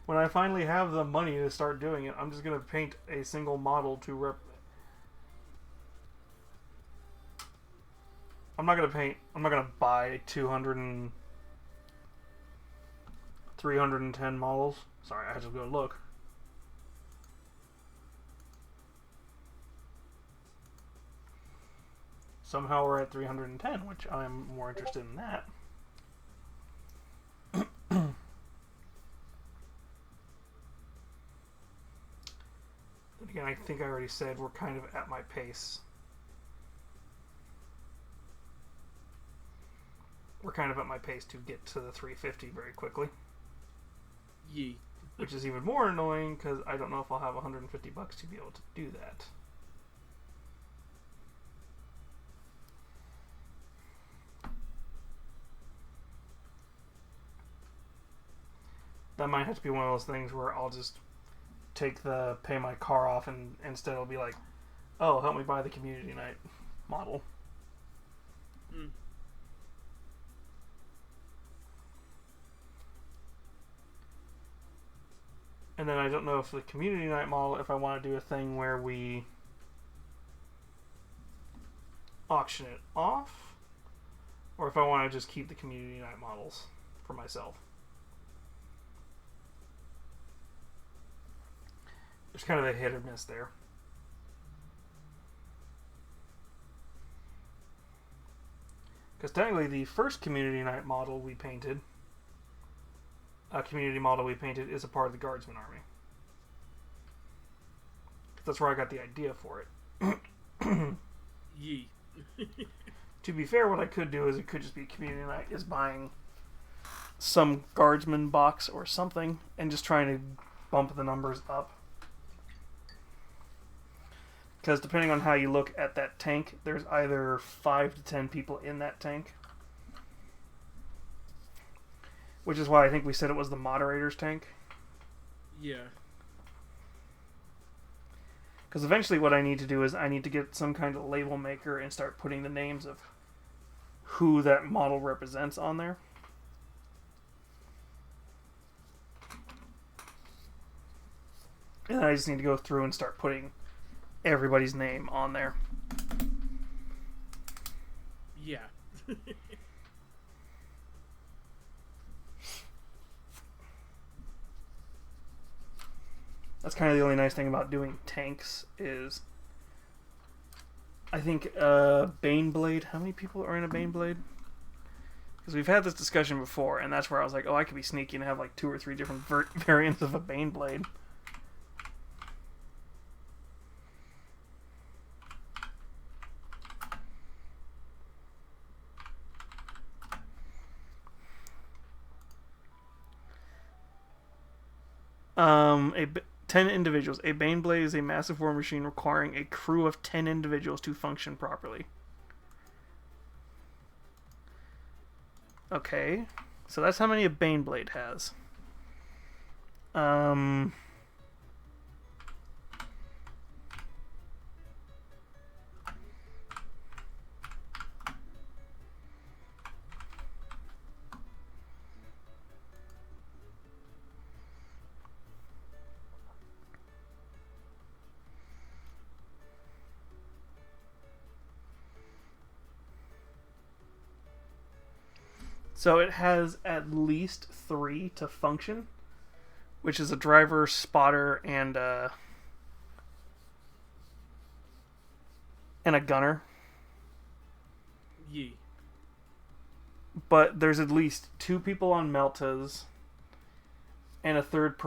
when I finally have the money to start doing it, I'm just going to paint a single model to I'm not going to buy 200 and 310 models. Sorry, I had to go look. Somehow we're at 310, which I'm more interested in that. And again, I think I already said we're kind of at my pace. We're kind of at my pace to get to the 350 very quickly. Yee. Which is even more annoying because I don't know if I'll have $150 to be able to do that. that might have to be one of those things where I'll just pay my car off, and instead it'll be like, oh, help me buy the community night model. Mm. And then I don't know if the community night model, if I want to do a thing where we auction it off, or if I want to just keep the community night models for myself. There's kind of a hit or miss there. Because technically the first community night model we painted, is a part of the Guardsman army. That's where I got the idea for it. Yee. To be fair, what I could do is it could just be community night is buying some Guardsman box or something and just trying to bump the numbers up. Because depending on how you look at that tank, there's either 5 to 10 people in that tank. Which is why I think we said it was the moderator's tank. Yeah. Because eventually what I need to do is I need to get some kind of label maker and start putting the names of who that model represents on there. And I just need to go through and start putting everybody's name on there. Yeah. That's kind of the only nice thing about doing tanks is I think Baneblade. How many people are in a Baneblade? Because we've had this discussion before, and that's where I was like, oh, I could be sneaky and have like 2 or 3 different variants of a Baneblade. A 10 individuals. A Baneblade is a massive war machine requiring a crew of 10 individuals to function properly. Okay, so that's how many a Baneblade has. So it has at least 3 to function, which is a driver, spotter, and a gunner. Yee. But there's at least 2 people on Meltas, and a third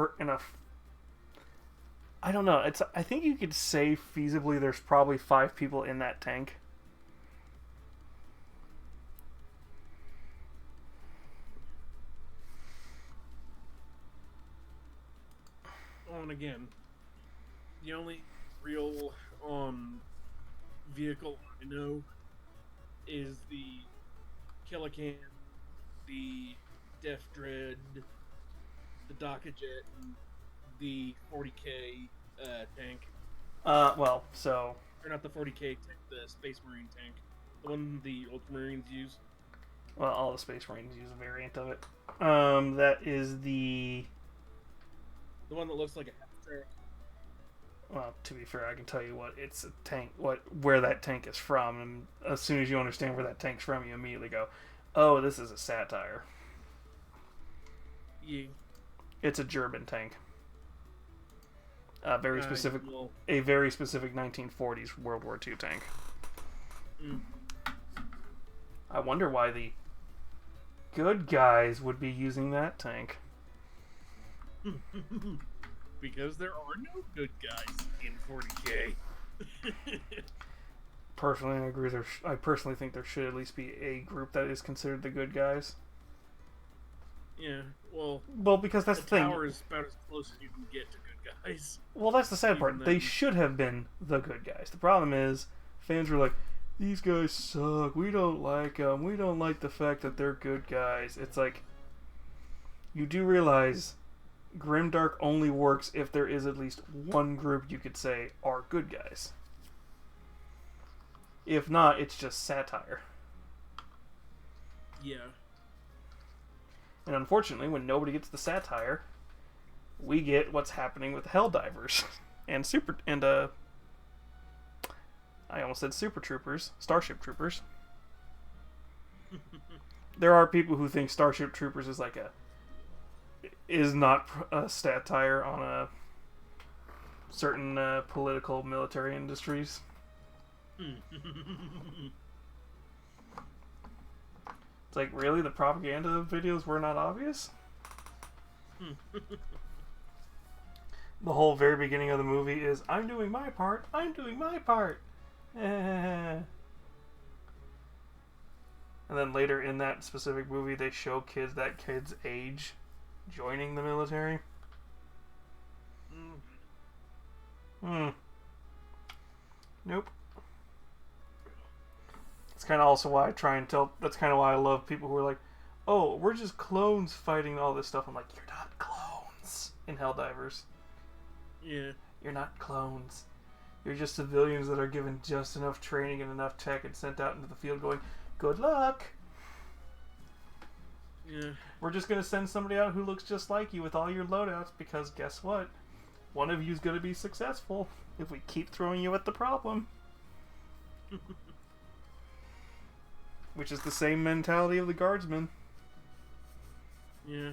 I don't know. I think you could say feasibly there's probably 5 people in that tank. And again, the only real vehicle I know is the Killican, the Def Dread, the Dakajet, and the 40K tank. Well, so... Or not the 40K tank, the Space Marine tank. The one the Ultramarines use. Well, all the Space Marines use a variant of it. That is the one that looks like a half track. Well, to be fair, I can tell you what it's a tank, where that tank is from, and as soon as you understand where that tank's from, you immediately go, "Oh, this is a satire." Yeah. It's a German tank. A very specific 1940s World War II tank. Mm. I wonder why the good guys would be using that tank. Because there are no good guys in 40K. Personally, I agree. I personally think there should at least be a group that is considered the good guys. Yeah, well, because that's the thing. Tower is about as close as you can get to good guys. Well, that's the sad part. Even They then. should have been the good guys. The problem is, fans were like, "These guys suck. We don't like them. We don't like the fact that they're good guys." It's like, you do realize Grimdark only works if there is at least one group you could say are good guys. If not, it's just satire. Yeah. And unfortunately, when nobody gets the satire, we get what's happening with Helldivers and I almost said Super Troopers, Starship Troopers. There are people who think Starship Troopers is not a satire on a certain political military industries. It's like, really? The propaganda videos were not obvious? The whole very beginning of the movie is, I'm doing my part, I'm doing my part. And then later in that specific movie, they show that kid's age joining the military. Nope. That's kind of also why I try and tell. That's kind of why I love people who are like, "Oh, we're just clones fighting all this stuff." I'm like, "You're not clones in Helldivers. Yeah. You're not clones. You're just civilians that are given just enough training and enough tech and sent out into the field, going, good luck. Yeah. We're just gonna send somebody out who looks just like you with all your loadouts because guess what? One of you's gonna be successful if we keep throwing you at the problem." Which is the same mentality of the guardsmen. Yeah.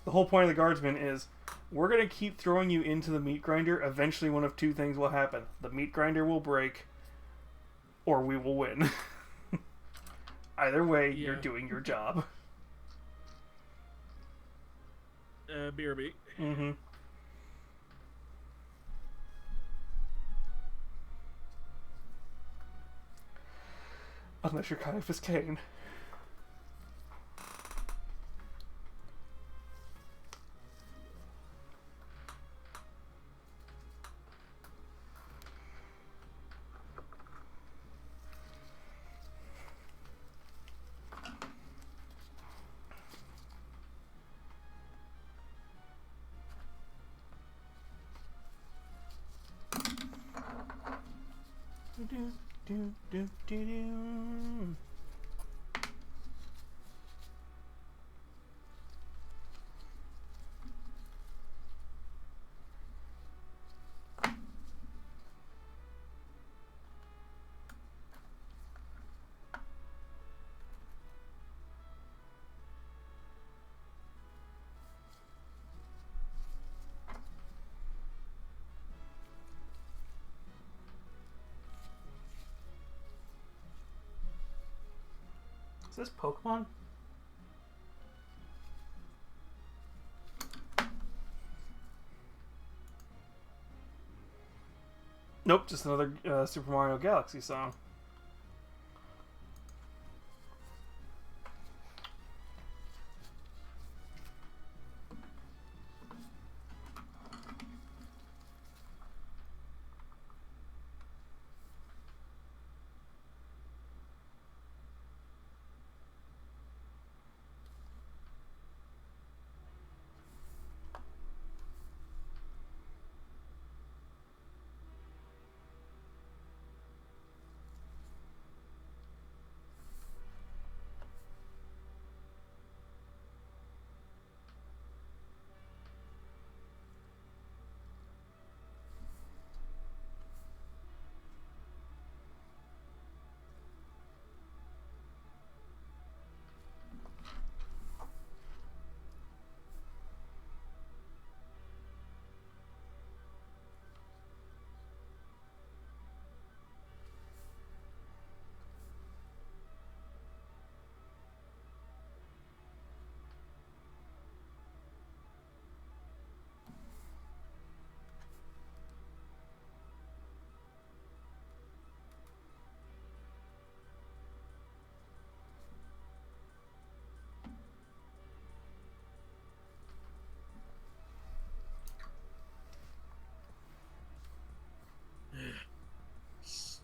The whole point of the guardsmen is, we're going to keep throwing you into the meat grinder. Eventually one of two things will happen. The meat grinder will break, or we will win. Either way, you're doing your job. BRB. Mm-hmm. Unless you're Caiaphas Cain. Do, do, do, do, do. Is this Pokemon? Nope, just another Super Mario Galaxy song.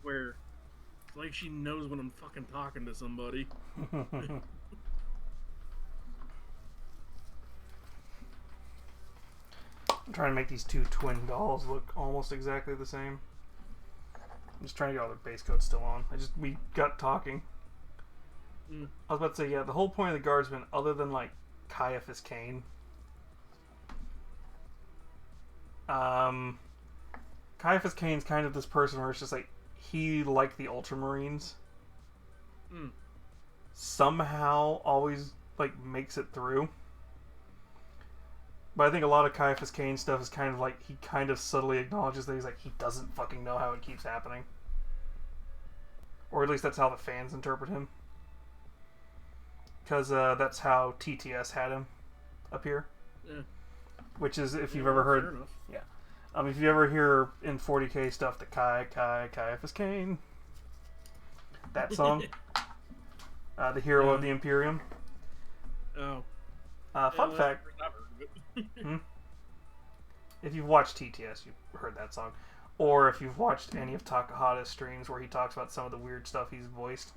Swear. It's like she knows when I'm fucking talking to somebody. I'm trying to make these two twin dolls look almost exactly the same. I'm just trying to get all the base coats still on. We got talking. Mm. I was about to say, yeah, the whole point of the guardsman, other than like Caiaphas Cain, Caiaphas Cain's kind of this person where it's just like he, like the Ultramarines, somehow always like makes it through. But I think a lot of Caiaphas Cain stuff is kind of like he kind of subtly acknowledges that he's like he doesn't fucking know how it keeps happening, or at least that's how the fans interpret him. Because that's how TTS had him appear. Yeah. Which is, if you've ever heard... Yeah. If you ever hear in 40k stuff, the Caiaphas Cain. That song. The hero of the Imperium. Oh. Fun fact. If you've watched TTS, you've heard that song. Or if you've watched any of Takahata's streams where he talks about some of the weird stuff he's voiced.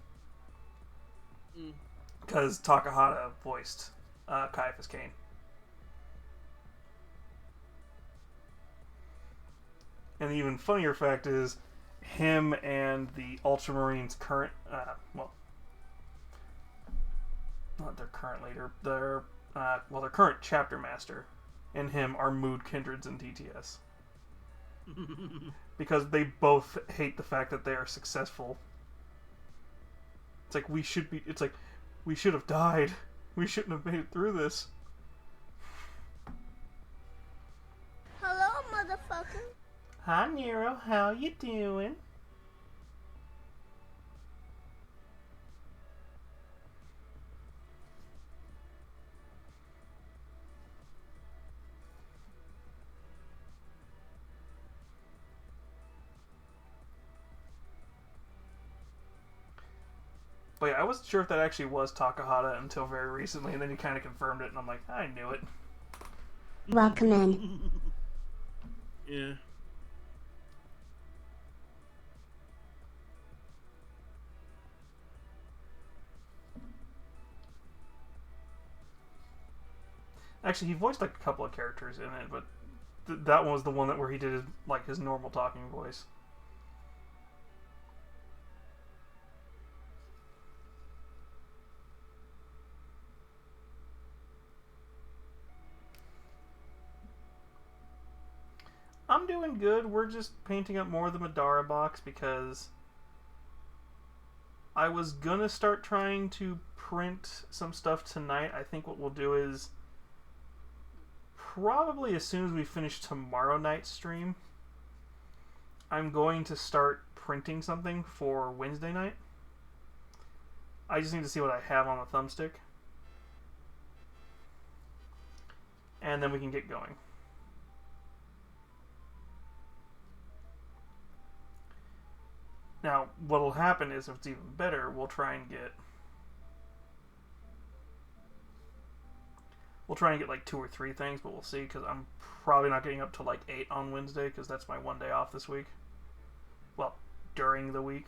Because Takahata voiced Caiaphas Cain. And the even funnier fact is, him and the Ultramarines' current, not their current leader, their current chapter master, and him are mood kindreds in TTS. Because they both hate the fact that they are successful. It's like, we should have died. We shouldn't have made it through this. Hello, motherfucker. Hi, Nero. How you doing? But yeah, I wasn't sure if that actually was Takahata until very recently, and then he kind of confirmed it, and I'm like, I knew it. Welcome in. Yeah. Actually, he voiced like a couple of characters in it, but that one was the one where he did his normal talking voice. I'm doing good. We're just painting up more of the Madara box because I was gonna start trying to print some stuff tonight. I think what we'll do is probably as soon as we finish tomorrow night's stream, I'm going to start printing something for Wednesday night. I just need to see what I have on the thumbstick. And then we can get going. Now, what'll happen is, if it's even better, we'll try and get like 2 or 3 things, but we'll see, because I'm probably not getting up to like 8 on Wednesday, because that's my one day off this week. Well, during the week.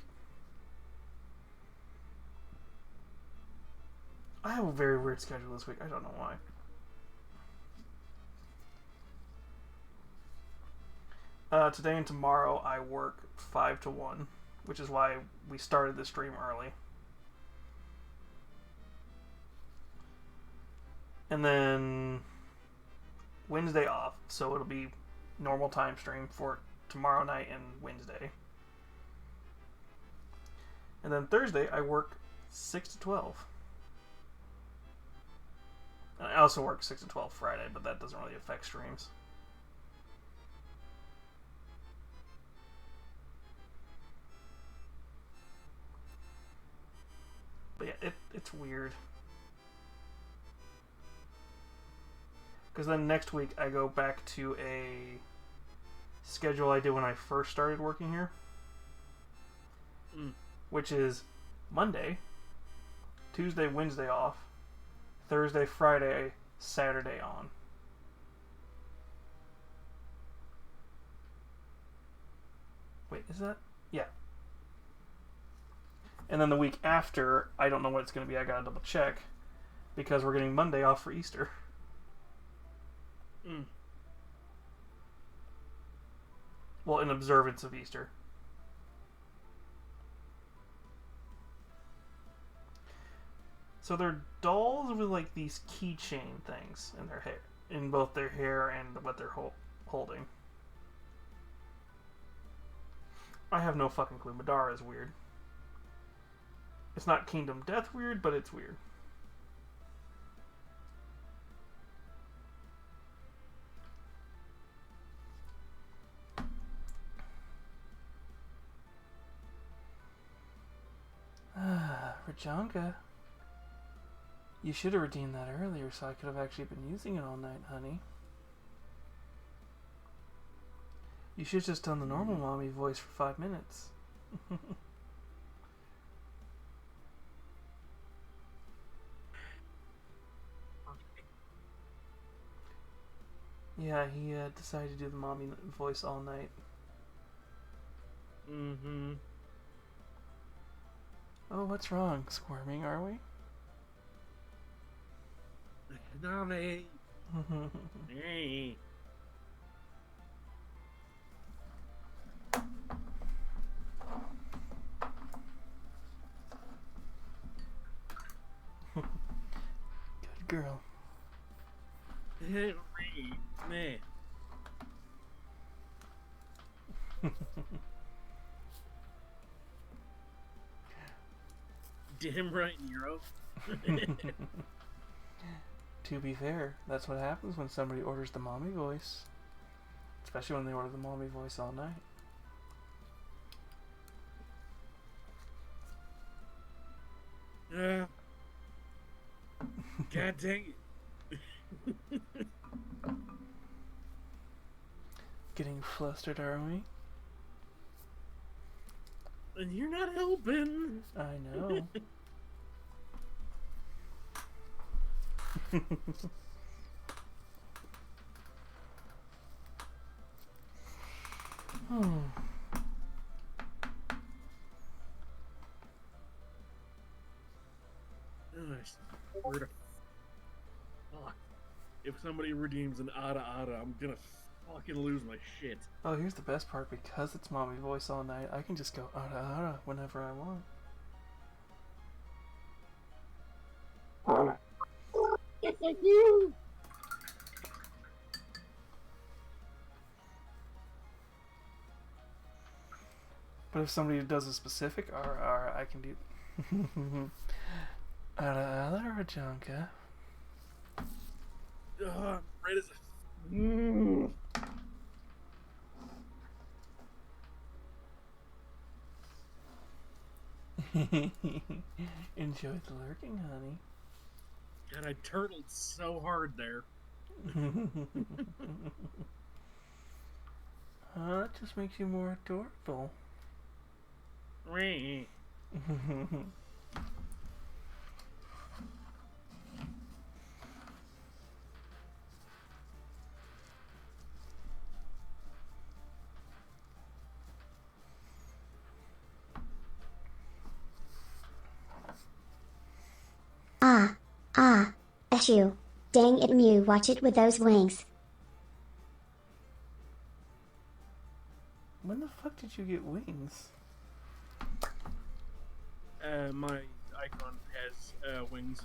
I have a very weird schedule this week. I don't know why. Today and tomorrow I work 5 to 1, which is why we started the stream early. And then Wednesday off, so it'll be normal time stream for tomorrow night and Wednesday. And then Thursday I work 6 to 12. I also work 6 to 12 Friday, but that doesn't really affect streams. But yeah, it's weird. Because then next week I go back to a schedule I did when I first started working here. Which is Monday, Tuesday, Wednesday off, Thursday, Friday, Saturday on. Wait, is that? Yeah. And then the week after, I don't know what it's going to be. I gotta double check, because we're getting Monday off for Easter. Well, in observance of Easter. So they're dolls with like these keychain things in their hair, in both their hair and what they're holding. I have no fucking clue. Madara is weird. It's not Kingdom Death weird, but it's weird. Rajanka. You should have redeemed that earlier so I could have actually been using it all night, honey. You should have just done the normal mommy voice for 5 minutes. Yeah, he decided to do the mommy voice all night. Mm-hmm. Oh, what's wrong? Squirming, are we? Nami. Hey. Good girl. Hey, man. Damn right, Nero. To be fair, that's what happens when somebody orders the mommy voice. Especially when they order the mommy voice all night. God dang it. Getting flustered, are we? And you're not helping. I know. Where the fuck? If somebody redeems an Ada Ada, I'm gonna fucking lose my shit. Oh, here's the best part. Because it's mommy voice all night, I can just go ara ara whenever I want. But if somebody does a specific ara ara, I can do ara ara Rajanka. Right as Enjoy the lurking, honey. God, I turtled so hard there. That just makes you more adorable. Eshoo. Dang it, Mew, watch it with those wings. When the fuck did you get wings? My icon has wings.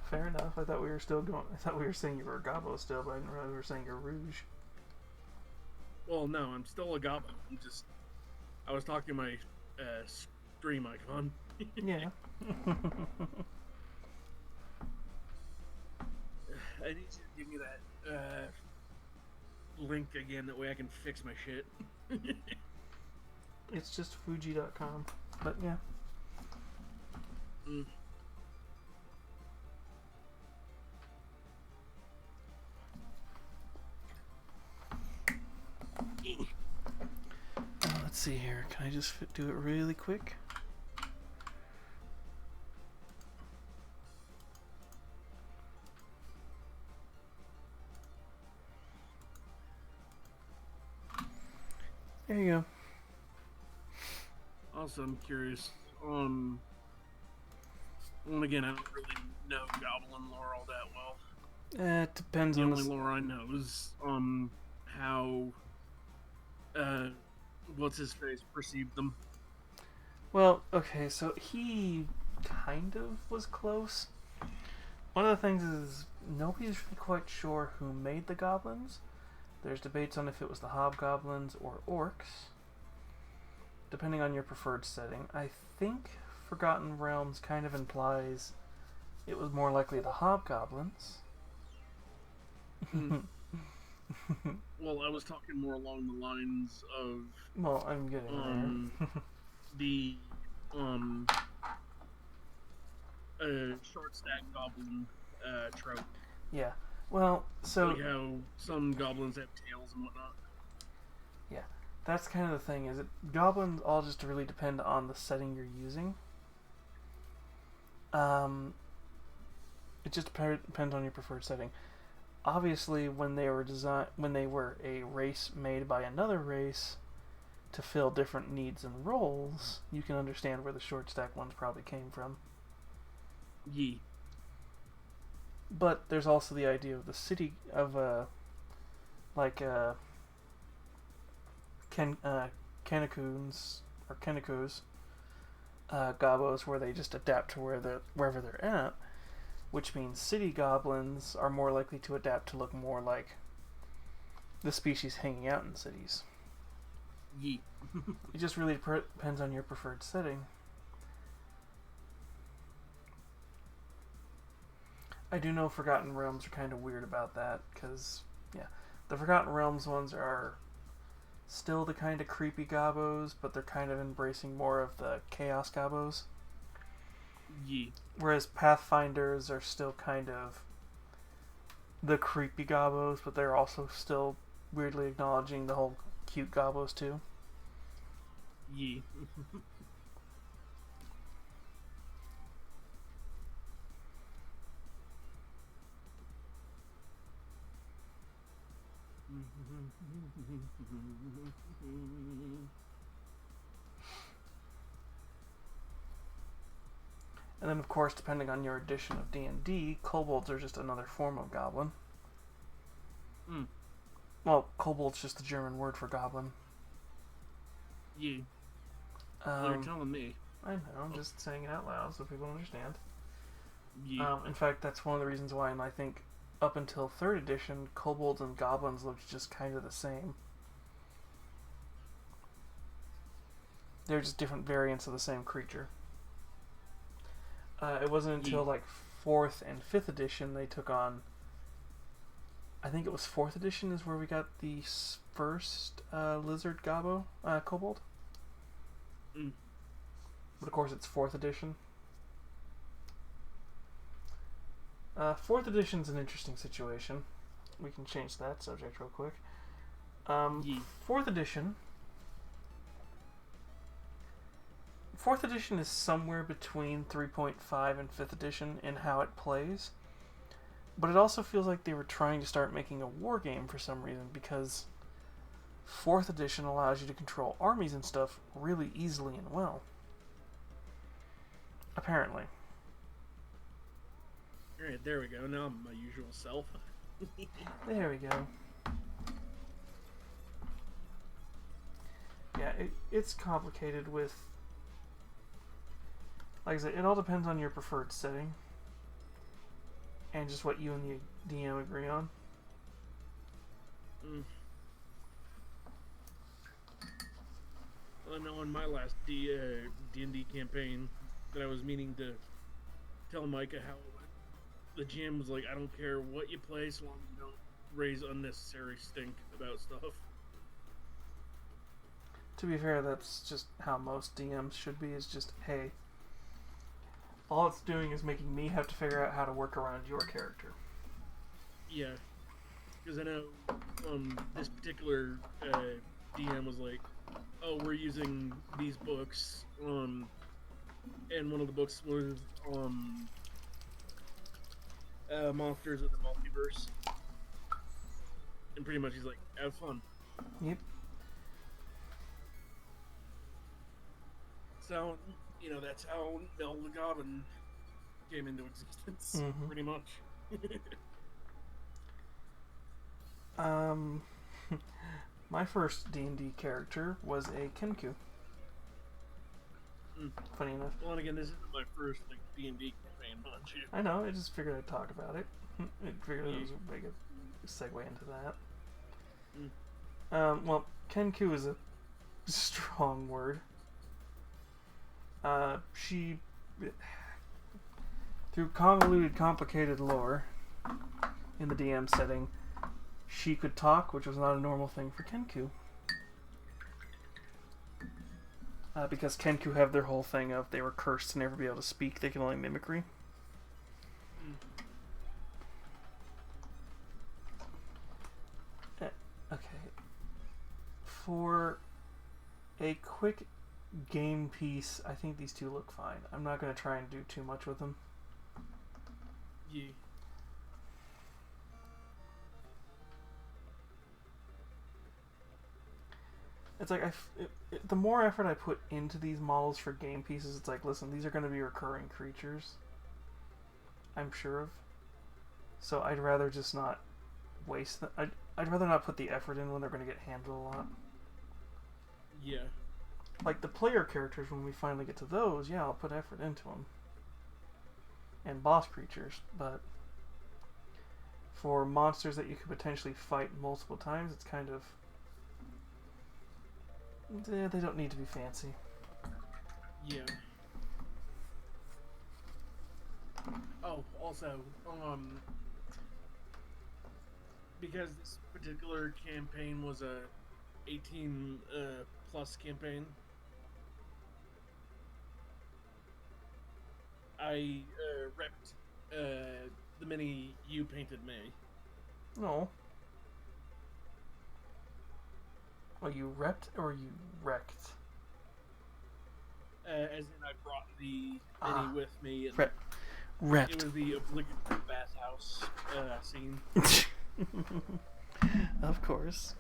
Fair enough. I thought we were still going. I thought we were saying you were a Gobbo still, but I didn't realize we were saying you're Rouge. Well, no, I'm still a Gobbo. I was talking my stream icon. Yeah. I need you to give me that link again, that way I can fix my shit. It's just Fuji.com. But yeah. Let's see here. Can I just do it really quick? There you go. Also, I'm curious. And again, I don't really know Goblin lore all that well. It depends The on only lore I know is how uh, what's his face perceived them. Well, okay, so he kind of was close. One of the things is nobody's really quite sure who made the goblins. There's debates on if it was the hobgoblins or orcs, depending on your preferred setting. I think Forgotten Realms kind of implies it was more likely the hobgoblins. Well, I was talking more along the lines of Well, I'm getting there. the um short stack goblin trope. Yeah. Well, so Like how some goblins have tails and whatnot. yeah, that's kind of the thing. Is it goblins all just really depend on the setting you're using? It just depends on your preferred setting. Obviously, when they were a race made by another race to fill different needs and roles, you can understand where the short stack ones probably came from. Yee. But there's also the idea of the city of Canacoons or Kennecoos gobos, where they just adapt to wherever they're at, which means city goblins are more likely to adapt to look more like the species hanging out in cities. Yee. It just really depends on your preferred setting. I do know Forgotten Realms are kind of weird about that, because, yeah, the Forgotten Realms ones are still the kind of creepy gobos, but they're kind of embracing more of the chaos gobos. Yee. Whereas Pathfinders are still kind of the creepy gobos, but they're also still weirdly acknowledging the whole cute gobos too. Yee. And then, of course, depending on your edition of D&D, kobolds are just another form of goblin. Mm. Well, kobold's just the German word for goblin. Yee. You're telling me. I know, I'm just saying it out loud so people understand. Yee. In fact, that's one of the reasons why, and I think up until 3rd edition, kobolds and goblins looked just kind of the same. They're just different variants of the same creature. It wasn't until like 4th and 5th edition they took on. I think it was 4th edition is where we got the first lizard gobbo kobold. Mm. But of course, it's 4th edition. 4th edition's an interesting situation. We can change that subject real quick. 4th edition. 4th edition is somewhere between 3.5 and 5th edition in how it plays. But it also feels like they were trying to start making a war game for some reason, because 4th edition allows you to control armies and stuff really easily and well. Apparently. Alright, there we go. Now I'm my usual self. There we go. Yeah, it's complicated with... Like I said, it all depends on your preferred setting. And just what you and the DM agree on. Mm. Well, I know in my last D&D campaign that I was meaning to tell Micah how the GM was like, I don't care what you play so long as you don't raise unnecessary stink about stuff. To be fair, that's just how most DMs should be, is just, hey, all it's doing is making me have to figure out how to work around your character. Yeah. Because I know this particular DM was like, oh, we're using these books, and one of the books was Monsters of the Multiverse. And pretty much he's like, have fun. Yep. So, that's how Mel the Goblin came into existence, pretty much. My first D&D character was a Kenku. Funny enough. Well, and again, this isn't my first like D&D campaign, mind you. I know, I just figured I'd talk about it. I figured it was a big segue into that. Well, Kenku is a strong word. She, through convoluted, complicated lore in the DM setting, she could talk, which was not a normal thing for Kenku. Because Kenku have their whole thing of they were cursed to never be able to speak, they can only mimicry. Okay. For a quick game piece, I think these two look fine. I'm not going to try and do too much with them. Yeah. It's like the more effort I put into these models for game pieces, it's like, listen, these are going to be recurring creatures. I'm sure of. So I'd rather just not waste them. I'd rather not put the effort in when they're going to get handled a lot. Yeah. Like the player characters, when we finally get to those, yeah, I'll put effort into them. And boss creatures, but for monsters that you could potentially fight multiple times, it's kind of... they don't need to be fancy. Yeah. Oh, also, because this particular campaign was a 18 plus campaign, I repped the mini you painted me. No. Well, you repped or you wrecked? As in, I brought the mini with me. And Repped. It was the obligatory bathhouse scene. Of course.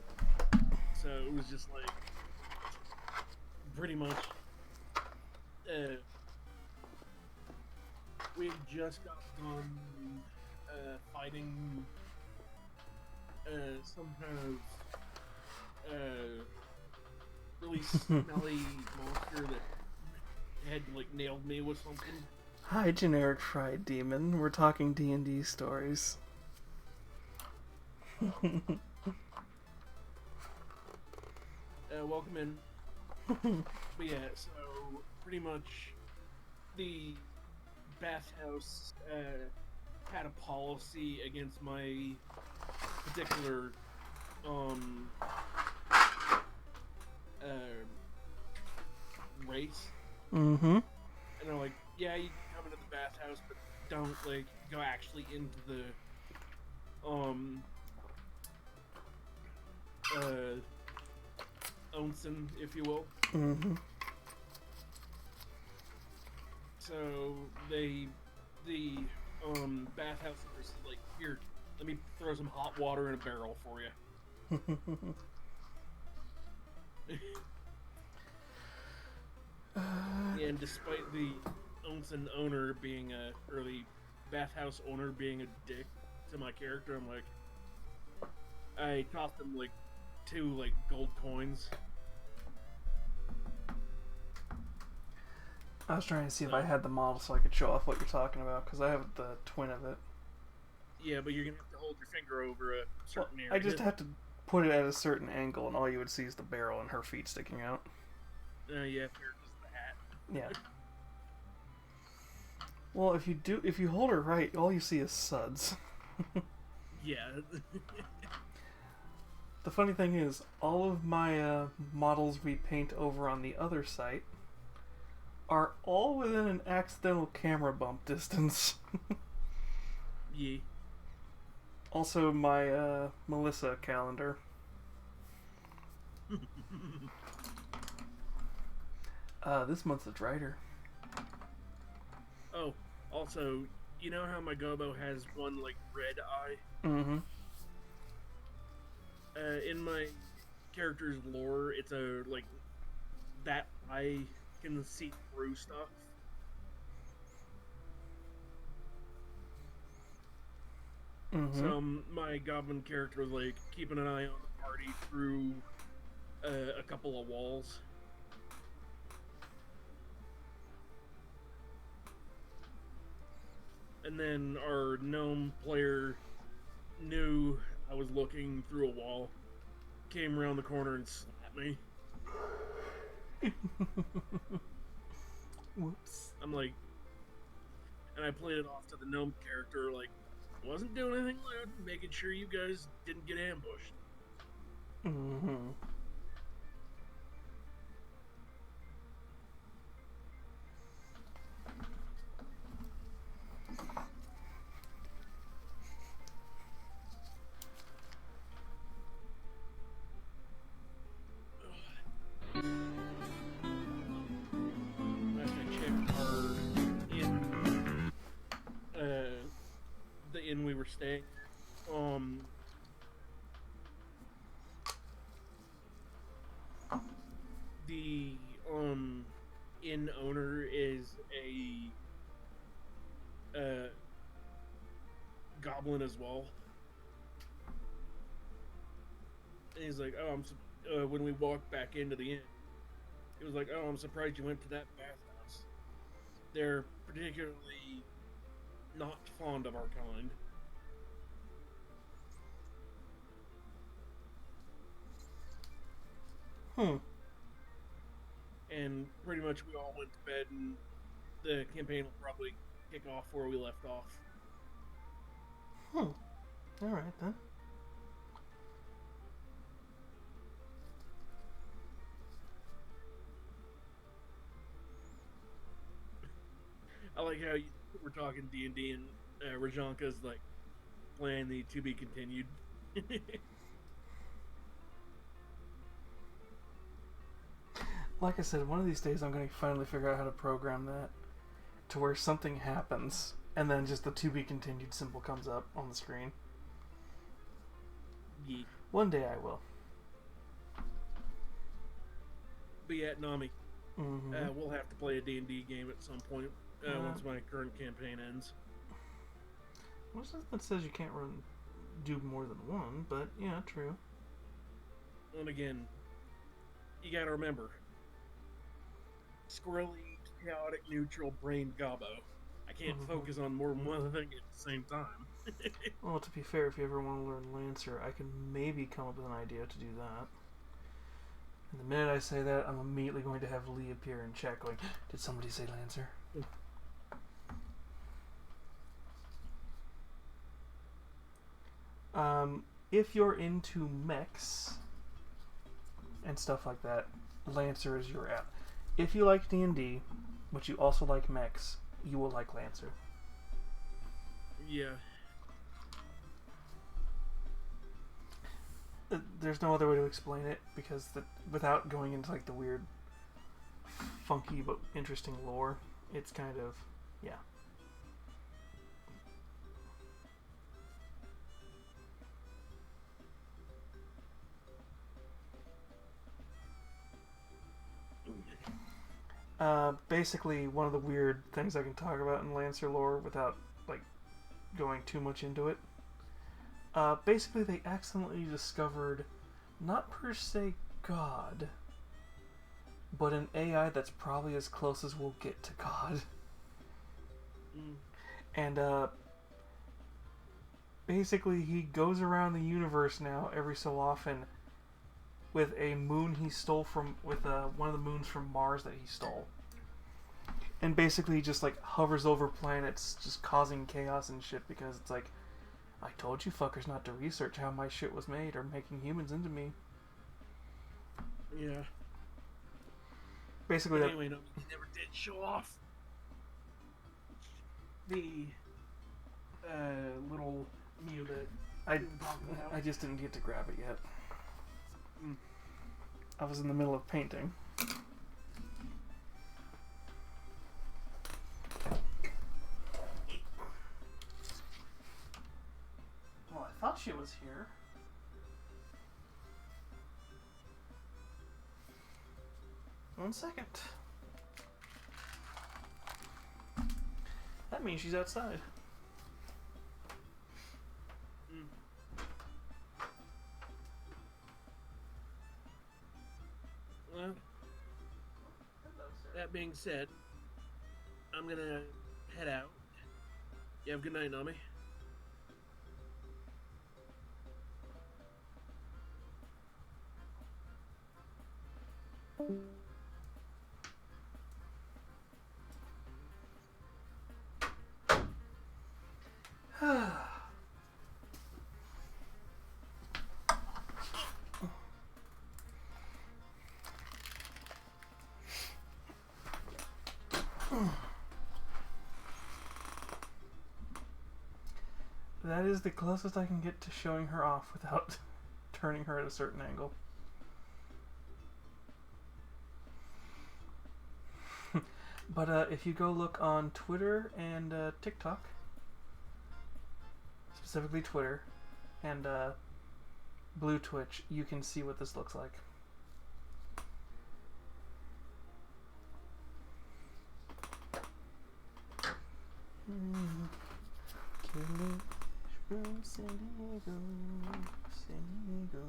So it was just like pretty much we had just got done fighting some kind of really smelly monster that had like nailed me with something. Hi, generic fried demon. We're talking D&D stories. Welcome in. But yeah, so pretty much the bathhouse had a policy against my particular race. Mm-hmm. And they're like, yeah, you can come into the bathhouse, but don't like go actually into the onsen, if you will. Mm-hmm. So the bathhouse is like, here, let me throw some hot water in a barrel for you. And despite the onsen owner being or the bathhouse owner being a dick to my character, I'm like, I tossed him like 2 like gold coins. I was trying to see if I had the model so I could show off what you're talking about, because I have the twin of it. Yeah, but you're gonna have to hold your finger over a certain area. I just have to put it at a certain angle, and all you would see is the barrel and her feet sticking out. Yeah, here is the hat. Yeah. Well, if you hold her right, all you see is suds. Yeah. The funny thing is, all of my models we paint over on the other site are all within an accidental camera bump distance. Yeah. Also, my Melissa calendar. This month's a Drider. Oh, also, you know how my Gobo has one like red eye? Mm-hmm. In my character's lore, it's a like that eye can see through stuff. Mm-hmm. So my goblin character was like keeping an eye on the party through a couple of walls. And then our gnome player knew I was looking through a wall, came around the corner and slapped me. Whoops. I'm like, and I played it off to the gnome character, like, wasn't doing anything loud, making sure you guys didn't get ambushed. Mm-hmm. I'm gonna check our inn, the inn we were staying at. The inn owner is a goblin as well. And he's like, "Oh, when we walked back into the inn, he was like, "Oh, I'm surprised you went to that bathhouse. They're particularly not fond of our kind." And pretty much we all went to bed, and the campaign will probably kick off where we left off. Alright then. I like how we're talking D&D and Rajanka's like playing the to be continued. Like I said, one of these days I'm going to finally figure out how to program that to where something happens and then just the to be continued symbol comes up on the screen. Yeah. One day I will. But yeah, Nami, Mm-hmm. we'll have to play a D&D game at some point once my current campaign ends. What's that says you can't do more than one, but yeah, true. And again, you gotta remember, squirrely, chaotic, neutral, brain gobbo. I can't focus on more than one thing at the same time. Well, to be fair, if you ever want to learn Lancer, I can maybe come up with an idea to do that. And the minute I say that, I'm immediately going to have Lee appear in chat going, "Did somebody say Lancer?" If you're into mechs and stuff like that, Lancer is your app. If you like D&D, but you also like mechs, you will like Lancer. Yeah. There's no other way to explain it, because without going into like the weird, funky but interesting lore, it's kind of, yeah. Basically, one of the weird things I can talk about in Lancer lore without like going too much into it. Basically, they accidentally discovered, not per se God, but an AI that's probably as close as we'll get to God. And basically, he goes around the universe now every so often with a moon he stole from, with one of the moons from Mars that he stole. And basically just like hovers over planets, just causing chaos and shit, because it's like, I told you fuckers not to research how my shit was made or making humans into me. Yeah. Basically, But anyway, no, he never did show off the little Mew that I just didn't get to grab it yet. Mm. I was in the middle of painting. Well, I thought she was here. One second. That means she's outside. that being said, I'm gonna head out. You have a good night, Nami. That is the closest I can get to showing her off without turning her at a certain angle. But if you go look on Twitter and TikTok, specifically Twitter and Blue Twitch, you can see what this looks like. From San Diego, San Diego.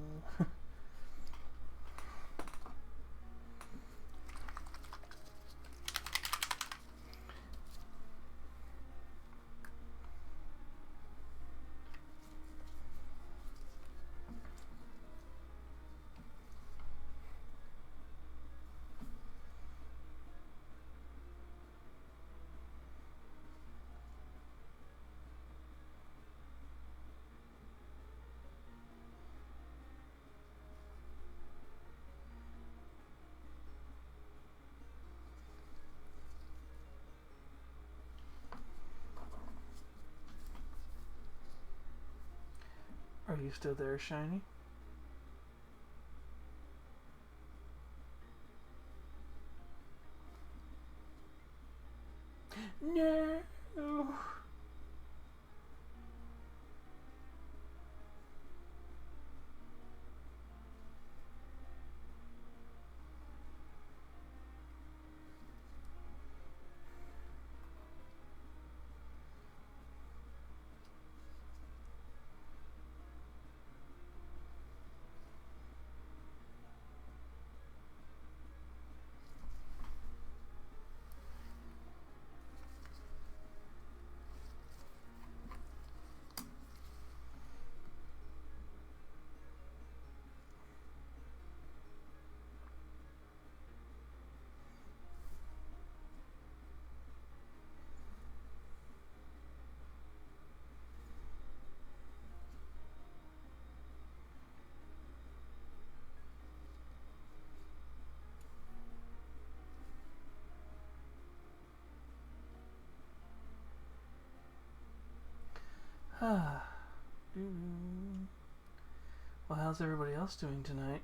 Are you still there, Shiny? No. Well, how's everybody else doing tonight?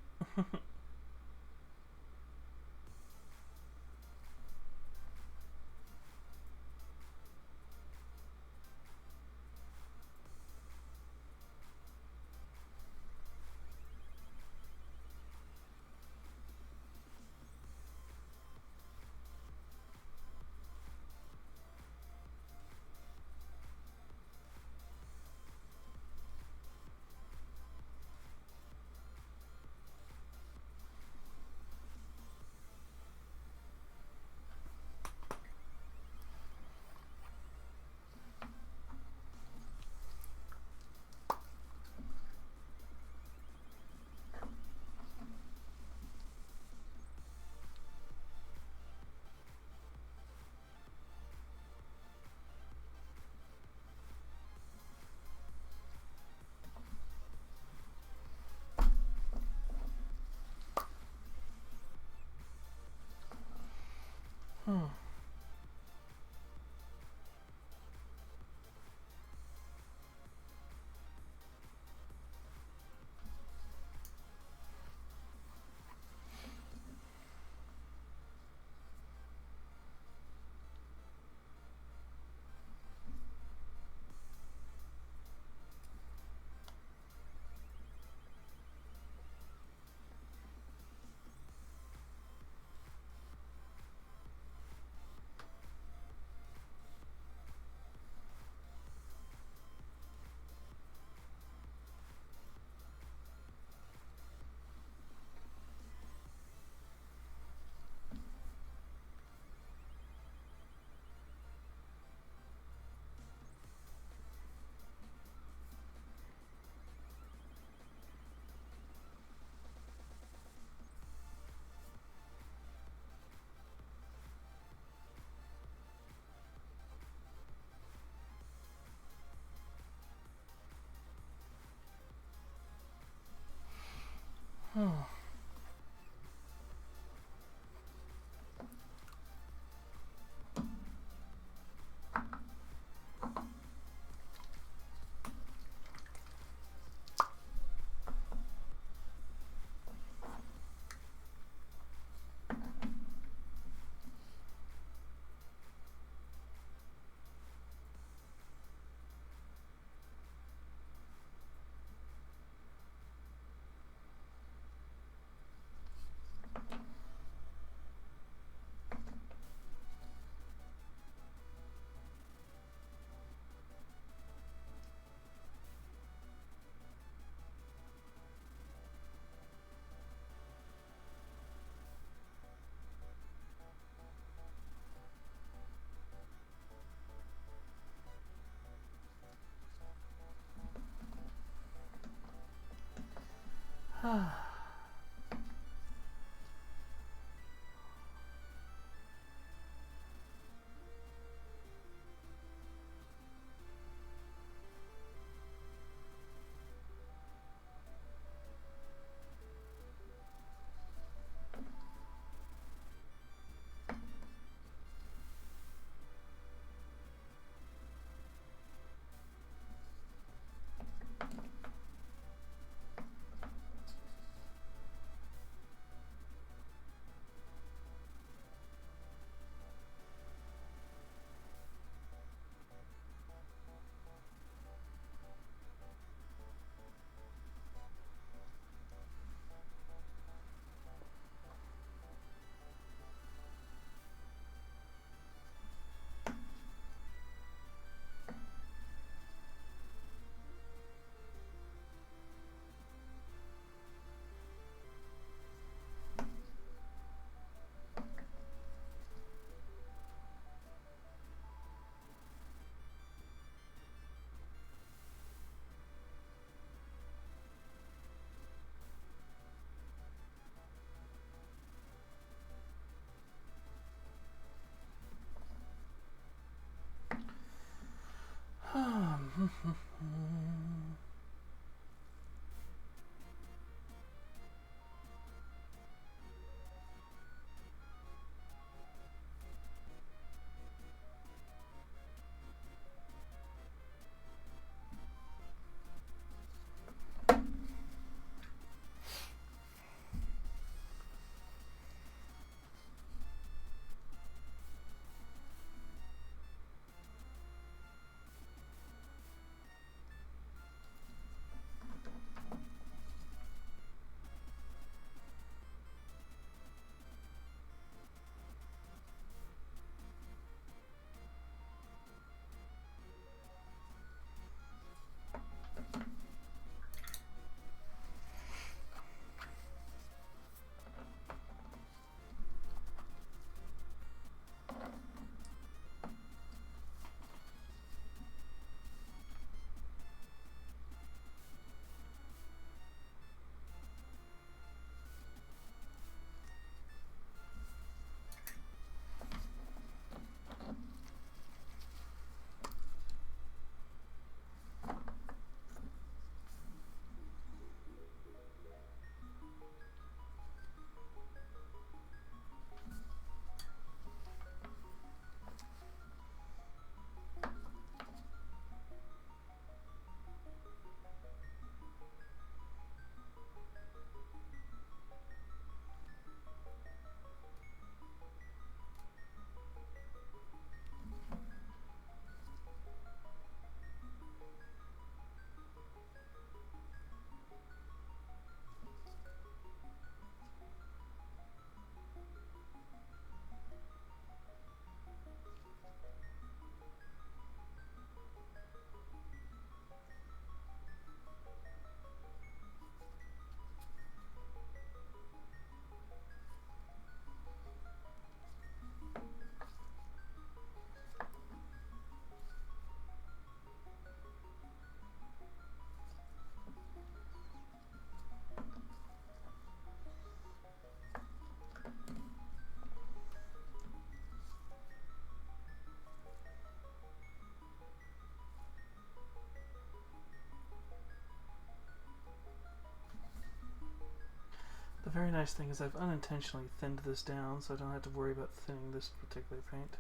very nice thing is I've unintentionally thinned this down, so I don't have to worry about thinning this particular paint.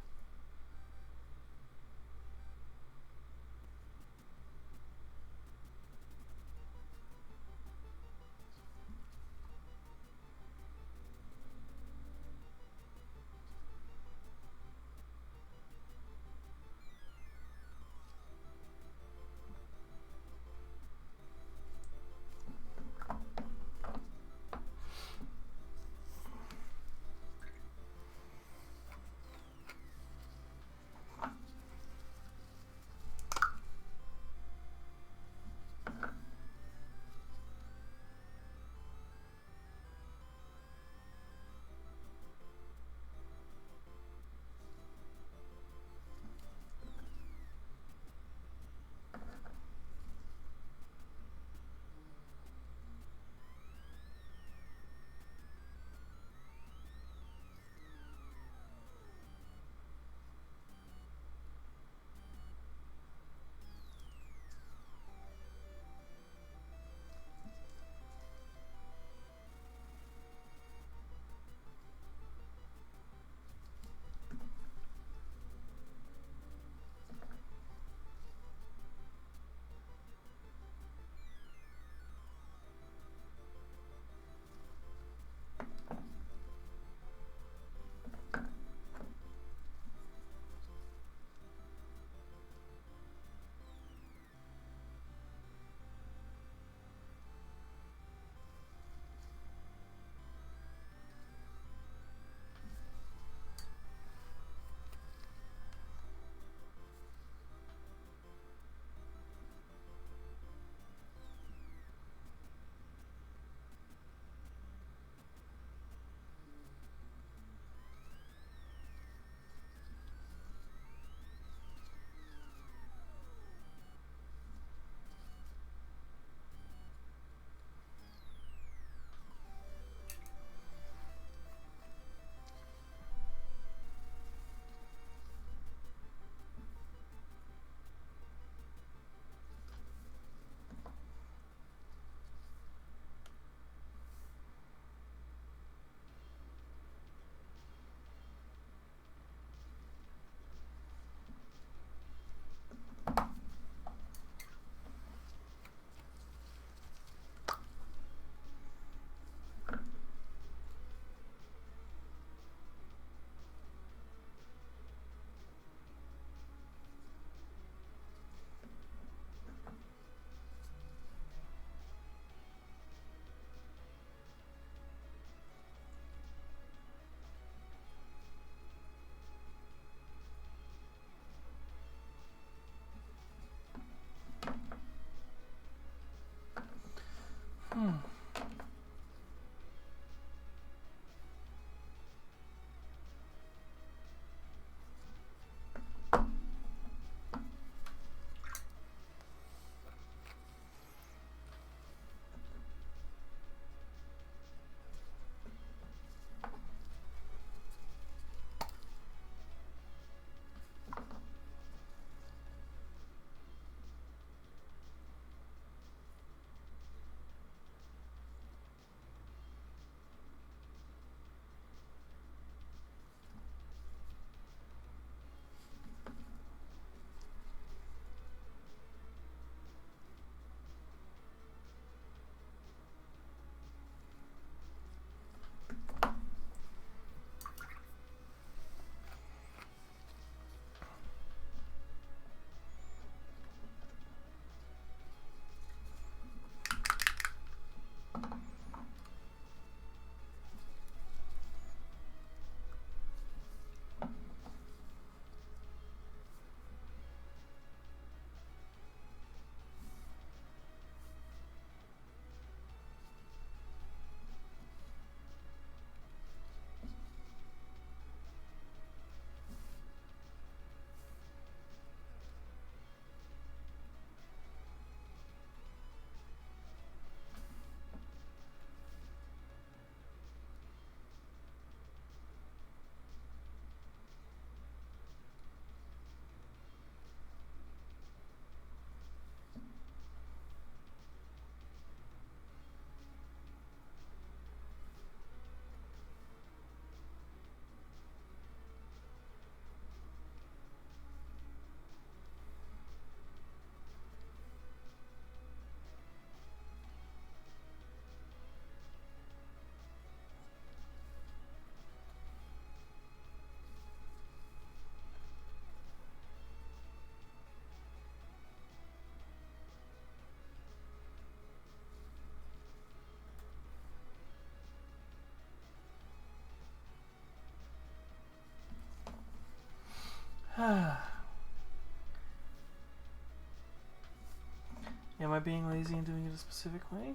I being lazy and doing it a specific way?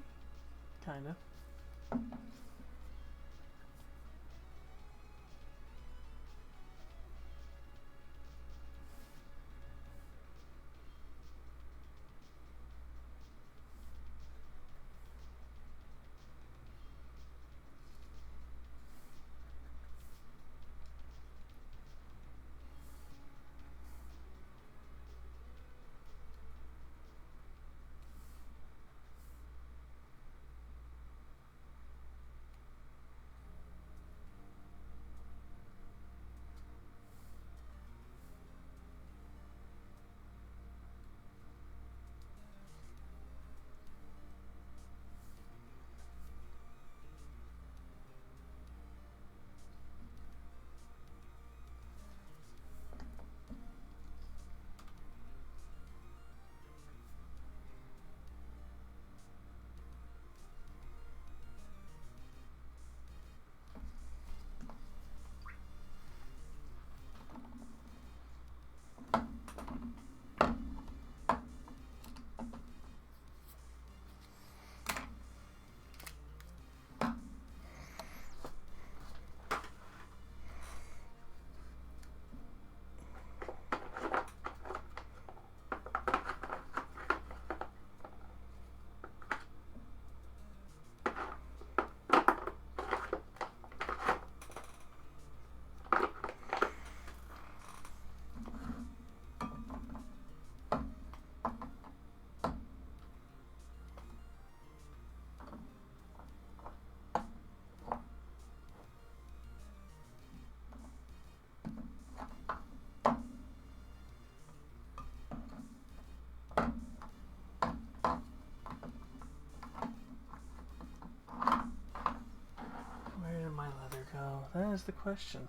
Kind of. Where did my leather go? That is the question.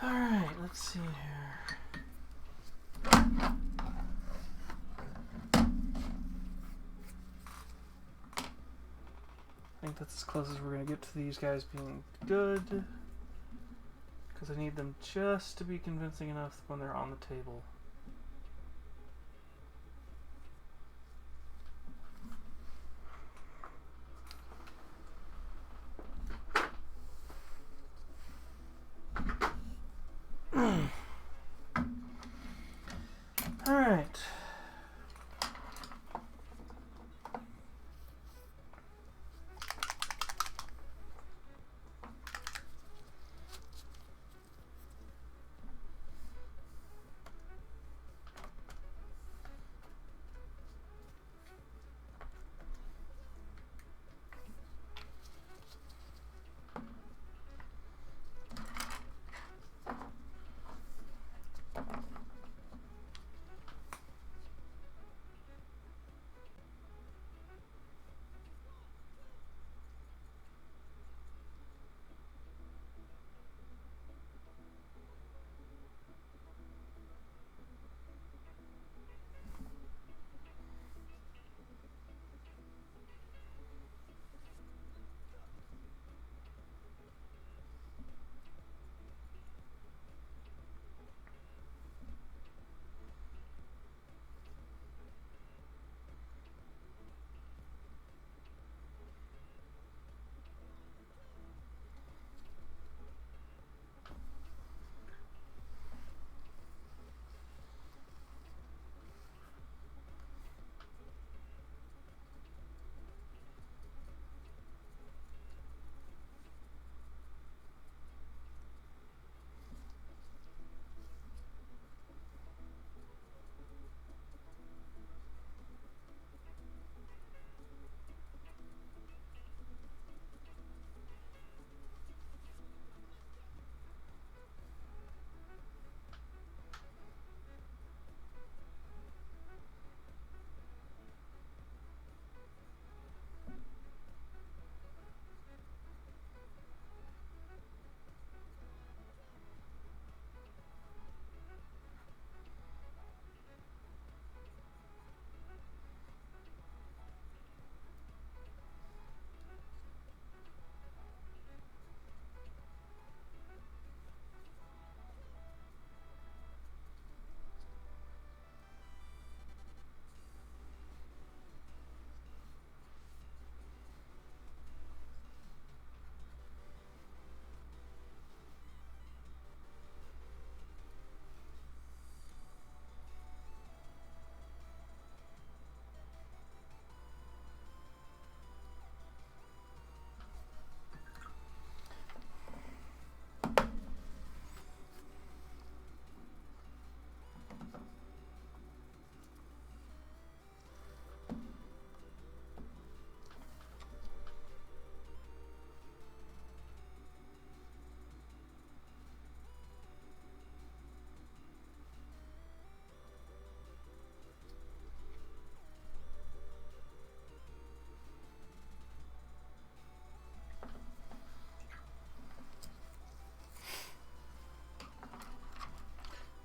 Alright, let's see here. I think that's as close as we're going to get to these guys being good. Because I need them just to be convincing enough when they're on the table. Alright.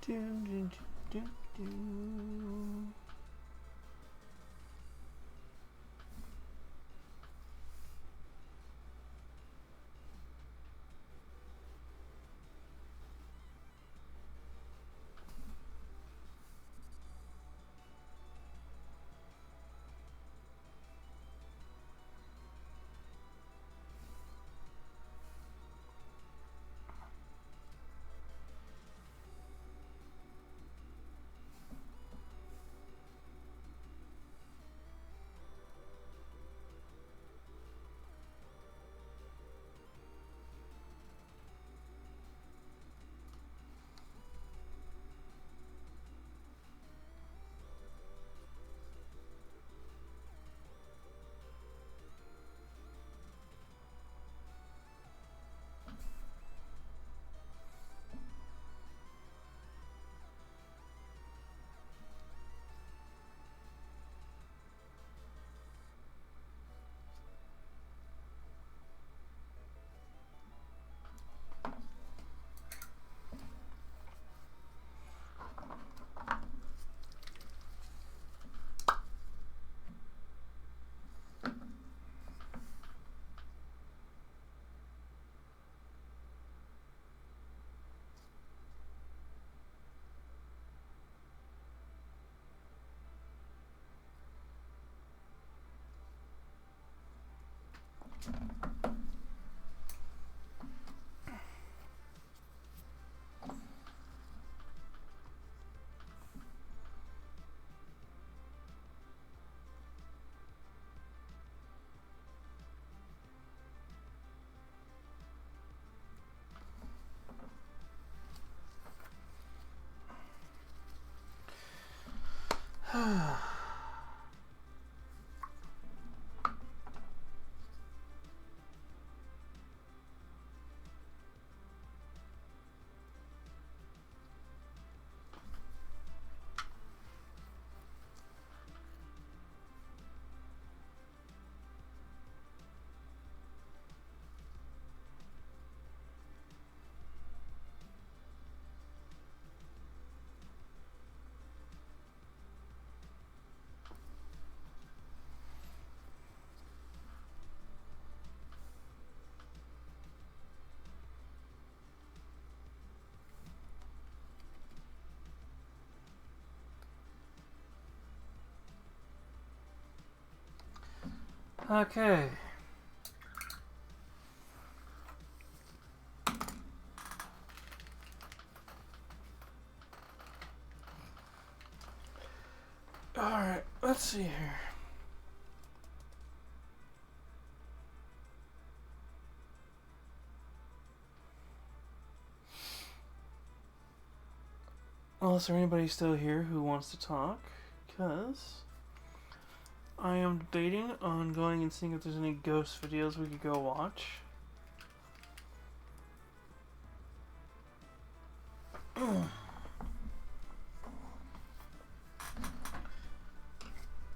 Dun, dun, dun, dun, dun. Okay. Alright, let's see here. Well, is there anybody still here who wants to talk? Because I am debating on going and seeing if there's any ghost videos we could go watch.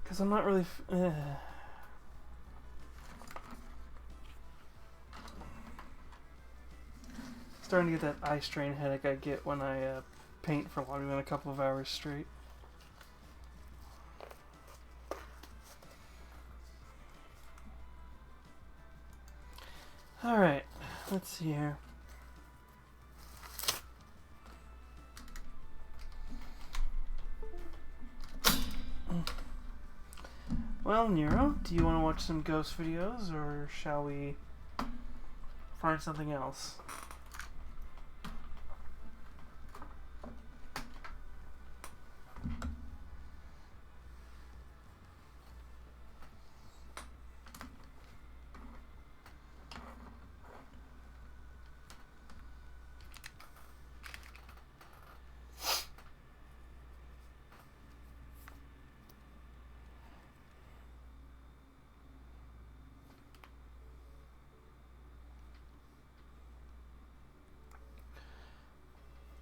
Because I'm not really... starting to get that eye strain headache I get when I paint for longer than a couple of hours straight. Alright, let's see here. Well, Nero, do you want to watch some ghost videos, or shall we find something else?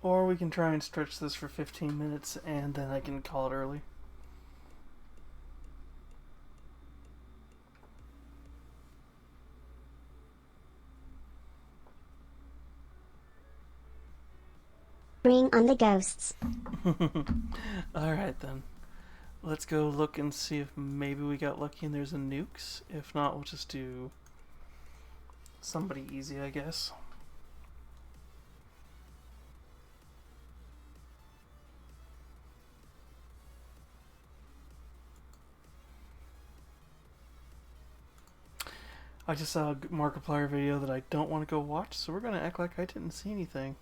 Or we can try and stretch this for 15 minutes and then I can call it early. Bring on the ghosts. Alright then. Let's go look and see if maybe we got lucky and there's a nukes. If not, we'll just do somebody easy, I guess. I just saw a Markiplier video that I don't want to go watch, so we're going to act like I didn't see anything.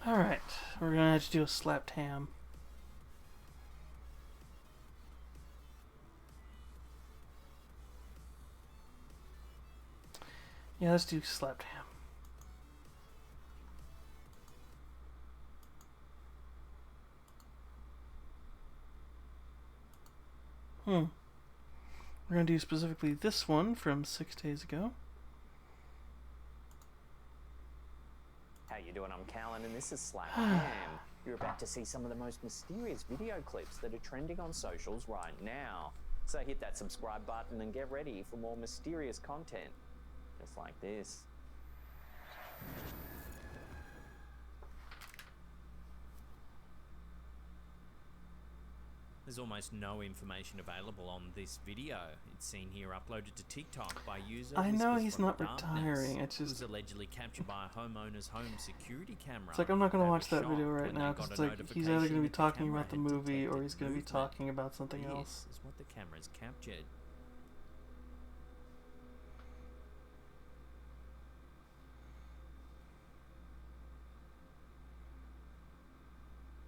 Alright, we're gonna have to do a slapped ham. Yeah, let's do slapped ham. We're gonna do specifically this one from 6 days ago. How you doing? I'm Callan and this is Slap Ham. You're about to see some of the most mysterious video clips that are trending on socials right now. So hit that subscribe button and get ready for more mysterious content, just like this. There's almost no information available on this video. It's seen here uploaded to TikTok by user. I know Whispers he's from not the Darkness. retiring, it's It was just... allegedly captured by a homeowner's home security camera. It's like I'm not going to They watch were that video shocked right when now, they because got it's a like he's either going to notification be that the talking camera about the had movie or detected he's going to be movement. talking about something else. This is what the camera's captured.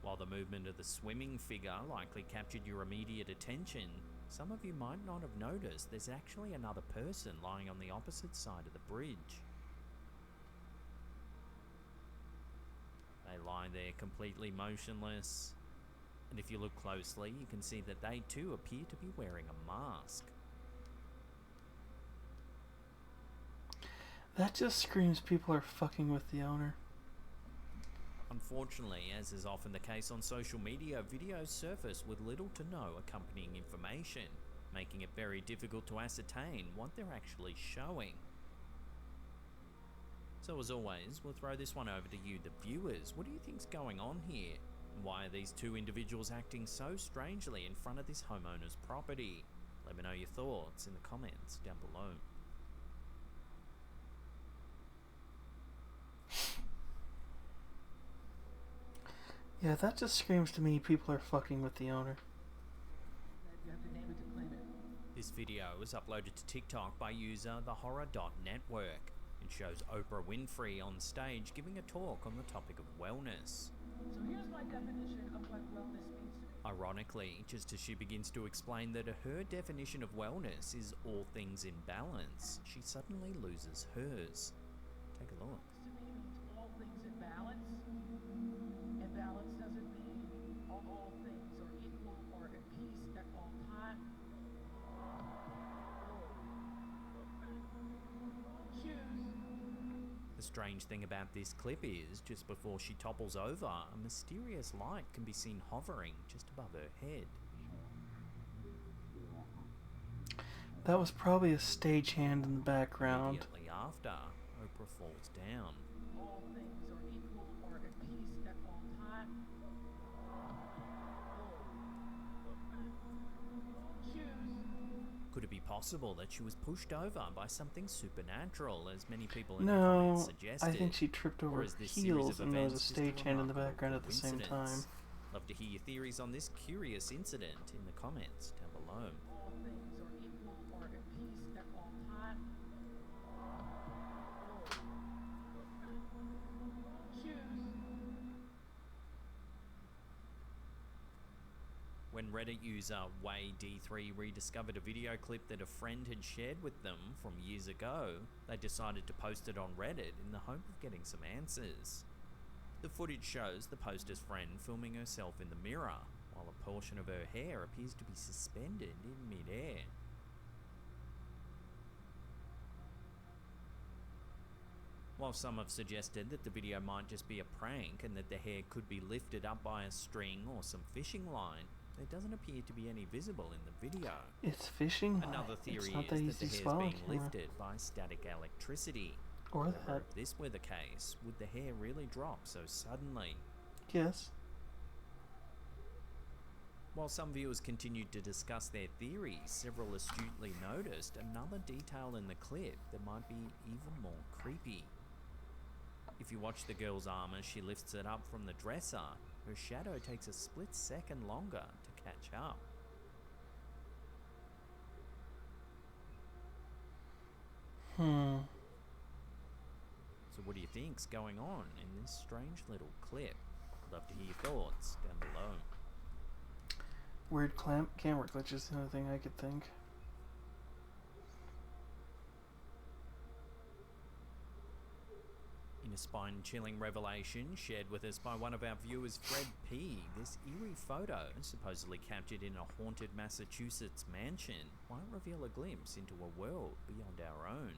While the movement of the swimming figure likely captured your immediate attention, some of you might not have noticed there's actually another person lying on the opposite side of the bridge. They lie there completely motionless, and if you look closely, you can see that they too appear to be wearing a mask. That just screams people are fucking with the owner. Unfortunately, as is often the case on social media, videos surface with little to no accompanying information, making it very difficult to ascertain what they're actually showing. So as always, we'll throw this one over to you, the viewers. What do you think's going on here? And why are these two individuals acting so strangely in front of this homeowner's property? Let me know your thoughts in the comments down below. Yeah, that just screams to me people are fucking with the owner. This video was uploaded to TikTok by user thehorror.network. It shows Oprah Winfrey on stage giving a talk on the topic of wellness. So here's my definition of what wellness means to me. Ironically, just as she begins to explain that her definition of wellness is all things in balance, she suddenly loses hers. Take a look. To me means all things in balance. And balance doesn't mean all things are equal or at peace at all times. The strange thing about this clip is, just before she topples over, a mysterious light can be seen hovering just above her head. That was probably a stagehand in the background. Immediately after, Oprah falls down. All things are equal or at peace at all times. Could it be possible that she was pushed over by something supernatural, as many people in the No, comments suggested? I think she tripped over Or is this series heels of and there was a events just a stagehand in the remarkable background at the same time. coincidence? Love to hear your theories on this curious incident in the comments down below. All things are equal or at peace at all times. When Reddit user Way-D3 rediscovered a video clip that a friend had shared with them from years ago, they decided to post it on Reddit in the hope of getting some answers. The footage shows the poster's friend filming herself in the mirror, while a portion of her hair appears to be suspended in mid-air. While some have suggested that the video might just be a prank and that the hair could be lifted up by a string or some fishing line, there doesn't appear to be any visible in the video. It's fishing. Another theory It's not is that that easy the to hair is spot on being camera. lifted by static electricity. Or However, that. if this were the case, would the hair really drop so suddenly? Yes. While some viewers continued to discuss their theories, several astutely noticed another detail in the clip that might be even more creepy. If you watch the girl's arm as she lifts it up from the dresser, her shadow takes a split second longer to catch up. So what do you think's going on in this strange little clip? I'd love to hear your thoughts down below. Weird camera glitch is the only thing I could think. In a spine-chilling revelation shared with us by one of our viewers, Fred P., this eerie photo, supposedly captured in a haunted Massachusetts mansion, might reveal a glimpse into a world beyond our own.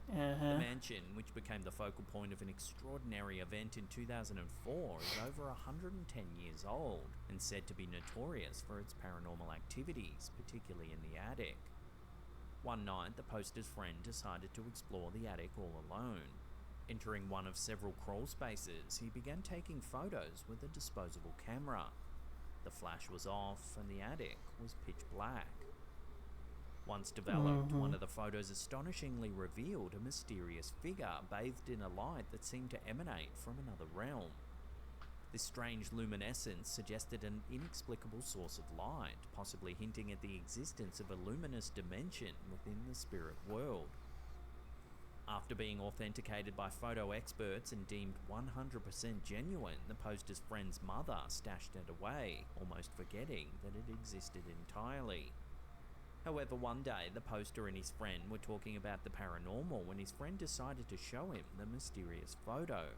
The mansion, which became the focal point of an extraordinary event in 2004, is over 110 years old and said to be notorious for its paranormal activities, particularly in the attic. One night, the poster's friend decided to explore the attic all alone. Entering one of several crawl spaces, he began taking photos with a disposable camera. The flash was off and the attic was pitch black. Once developed, one of the photos astonishingly revealed a mysterious figure bathed in a light that seemed to emanate from another realm. This strange luminescence suggested an inexplicable source of light, possibly hinting at the existence of a luminous dimension within the spirit world. After being authenticated by photo experts and deemed 100% genuine, the poster's friend's mother stashed it away, almost forgetting that it existed entirely. However, one day, the poster and his friend were talking about the paranormal when his friend decided to show him the mysterious photo.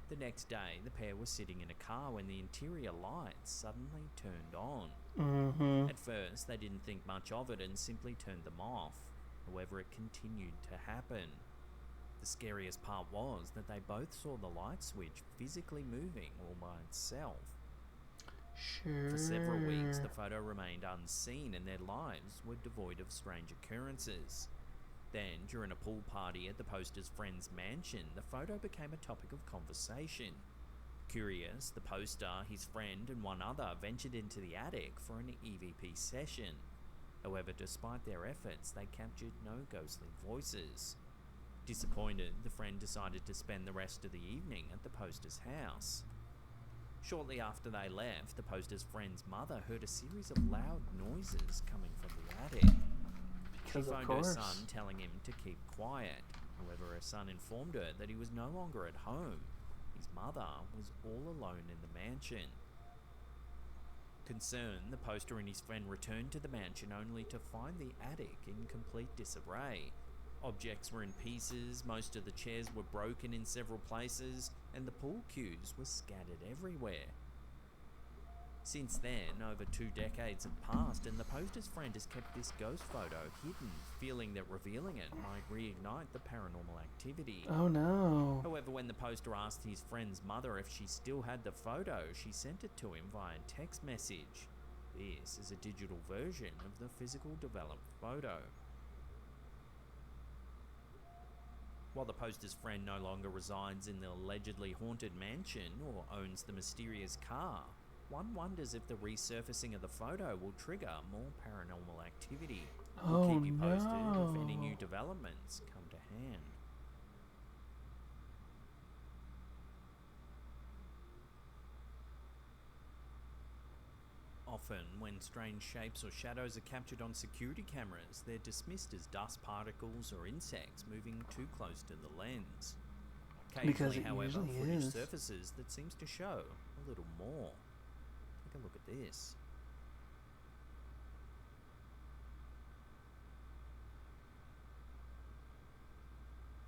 The next day, the pair were sitting in a car when the interior lights suddenly turned on. At first, they didn't think much of it and simply turned them off. However, it continued to happen. The scariest part was that they both saw the light switch physically moving all by itself. For several weeks, the photo remained unseen and their lives were devoid of strange occurrences. Then, during a pool party at the poster's friend's mansion, the photo became a topic of conversation. Curious, the poster, his friend, and one other ventured into the attic for an EVP session. However, despite their efforts, they captured no ghostly voices. Disappointed, the friend decided to spend the rest of the evening at the poster's house. Shortly after they left, the poster's friend's mother heard a series of loud noises coming from the attic. She phoned her son, telling him to keep quiet. However, her son informed her that he was no longer at home. His mother was all alone in the mansion. Concerned, the poster and his friend returned to the mansion only to find the attic in complete disarray. Objects were in pieces, most of the chairs were broken in several places, and the pool cues were scattered everywhere. Since then, over 2 decades have passed, and the poster's friend has kept this ghost photo hidden, feeling that revealing it might reignite the paranormal activity. Oh no. However, when the poster asked his friend's mother if she still had the photo, she sent it to him via text message. This is a digital version of the physical developed photo. While the poster's friend no longer resides in the allegedly haunted mansion or owns the mysterious car, one wonders if the resurfacing of the photo will trigger more paranormal activity. We'll keep you posted if any new developments come to hand. Often, when strange shapes or shadows are captured on security cameras, they're dismissed as dust particles or insects moving too close to the lens. Occasionally, however, footage surfaces that seems to show a little more. a look at this.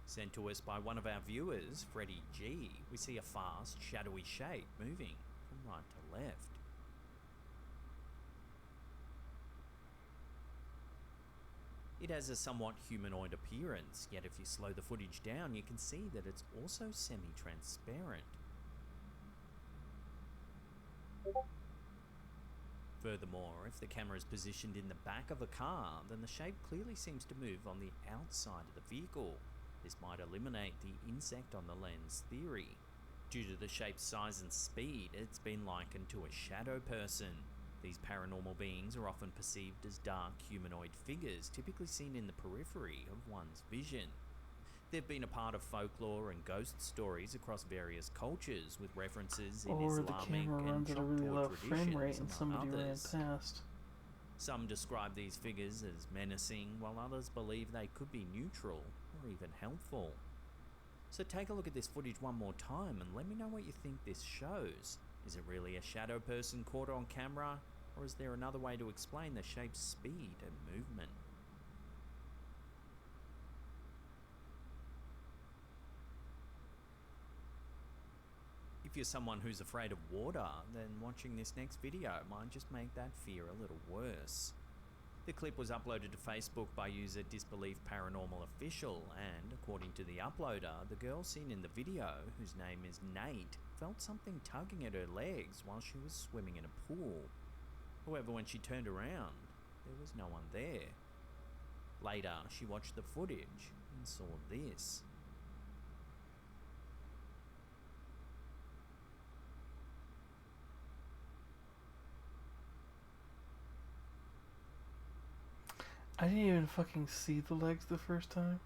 Sent to us by one of our viewers, Freddie G, we see a fast, shadowy shape moving from right to left. It has a somewhat humanoid appearance, yet if you slow the footage down, you can see that it's also semi-transparent. Furthermore, if the camera is positioned in the back of a car, then the shape clearly seems to move on the outside of the vehicle. This might eliminate the insect on the lens theory. Due to the shape's size and speed, it's been likened to a shadow person. These paranormal beings are often perceived as dark humanoid figures, typically seen in the periphery of one's vision. They've been a part of folklore and ghost stories across various cultures, with references in Or the Islamic camera and runs at a really Choctaw low frame traditions, rate and among somebody ran others. past. Some describe these figures as menacing, while others believe they could be neutral or even helpful. So take a look at this footage one more time and let me know what you think this shows. Is it really a shadow person caught on camera, or is there another way to explain the shape's speed and movement? If you're someone who's afraid of water, then watching this next video might just make that fear a little worse. The clip was uploaded to Facebook by user Disbelief Paranormal Official, and according to the uploader, the girl seen in the video, whose name is Nate, felt something tugging at her legs while she was swimming in a pool. However, when she turned around, there was no one there. Later, she watched the footage and saw this. I didn't even fucking see the legs the first time.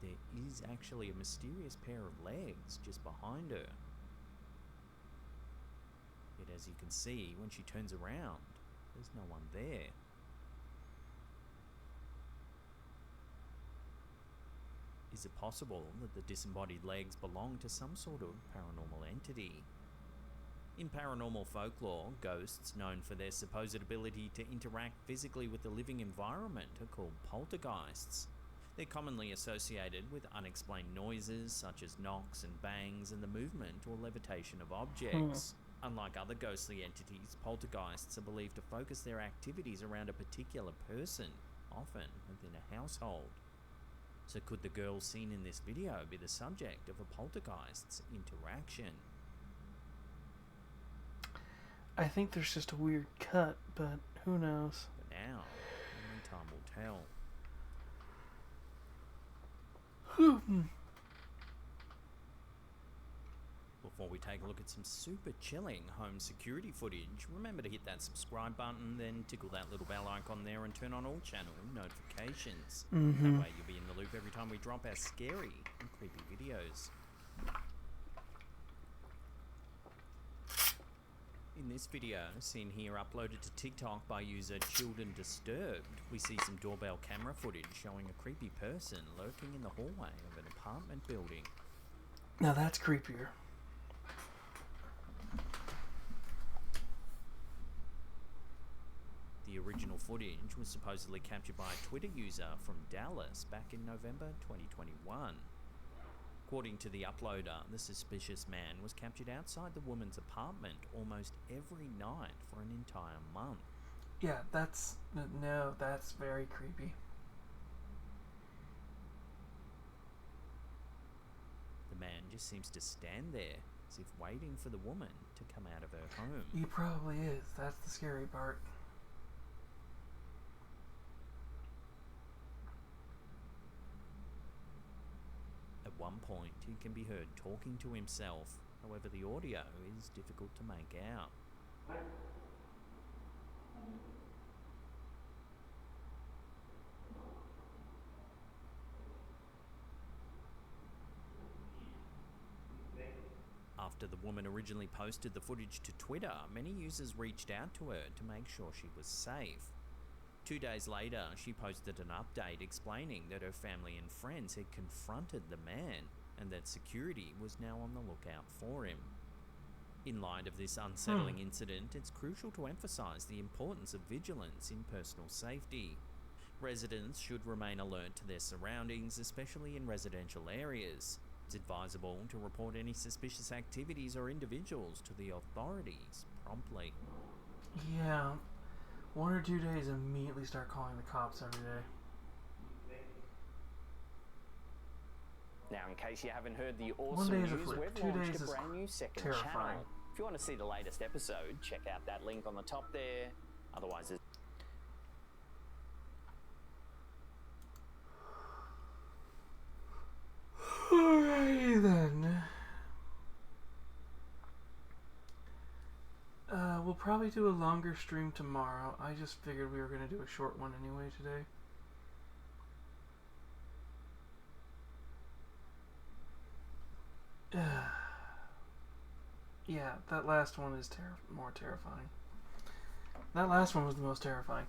There is actually a mysterious pair of legs just behind her. Yet as you can see, when she turns around, there's no one there. Is it possible that the disembodied legs belong to some sort of paranormal entity? In paranormal folklore, ghosts known for their supposed ability to interact physically with the living environment are called poltergeists. They're commonly associated with unexplained noises such as knocks and bangs and the movement or levitation of objects. Unlike other ghostly entities, poltergeists are believed to focus their activities around a particular person, often within a household. So could the girl seen in this video be the subject of a poltergeist's interaction? I think there's just a weird cut, but who knows? But now, only time will tell. Before we take a look at some super chilling home security footage, remember to hit that subscribe button, then tickle that little bell icon there and turn on all channel notifications. That way you'll be in the loop every time we drop our scary and creepy videos. In this video, seen here uploaded to TikTok by user Children Disturbed, we see some doorbell camera footage showing a creepy person lurking in the hallway of an apartment building. Now that's creepier. The original footage was supposedly captured by a Twitter user from Dallas back in November 2021. According to the uploader, the suspicious man was captured outside the woman's apartment almost every night for an entire month. Yeah, that's very creepy. The man just seems to stand there, as if waiting for the woman to come out of her home. He probably is. That's the scary part. At one point, he can be heard talking to himself. However, the audio is difficult to make out. After the woman originally posted the footage to Twitter, many users reached out to her to make sure she was safe. 2 days later, she posted an update explaining that her family and friends had confronted the man and that security was now on the lookout for him. In light of this unsettling incident, it's crucial to emphasise the importance of vigilance in personal safety. Residents should remain alert to their surroundings, especially in residential areas. It's advisable to report any suspicious activities or individuals to the authorities promptly. Yeah. 1 or 2 days, immediately start calling the cops every day. Now, in case you haven't heard the 1 awesome day is a news, flip. we've 2 launched days a is brand new second terrifying. channel. If you want to see the latest episode, check out that link on the top there. Otherwise, there's Alrighty then. We'll probably do a longer stream tomorrow. I just figured we were going to do a short one anyway today. Yeah, that last one is more terrifying. That last one was the most terrifying.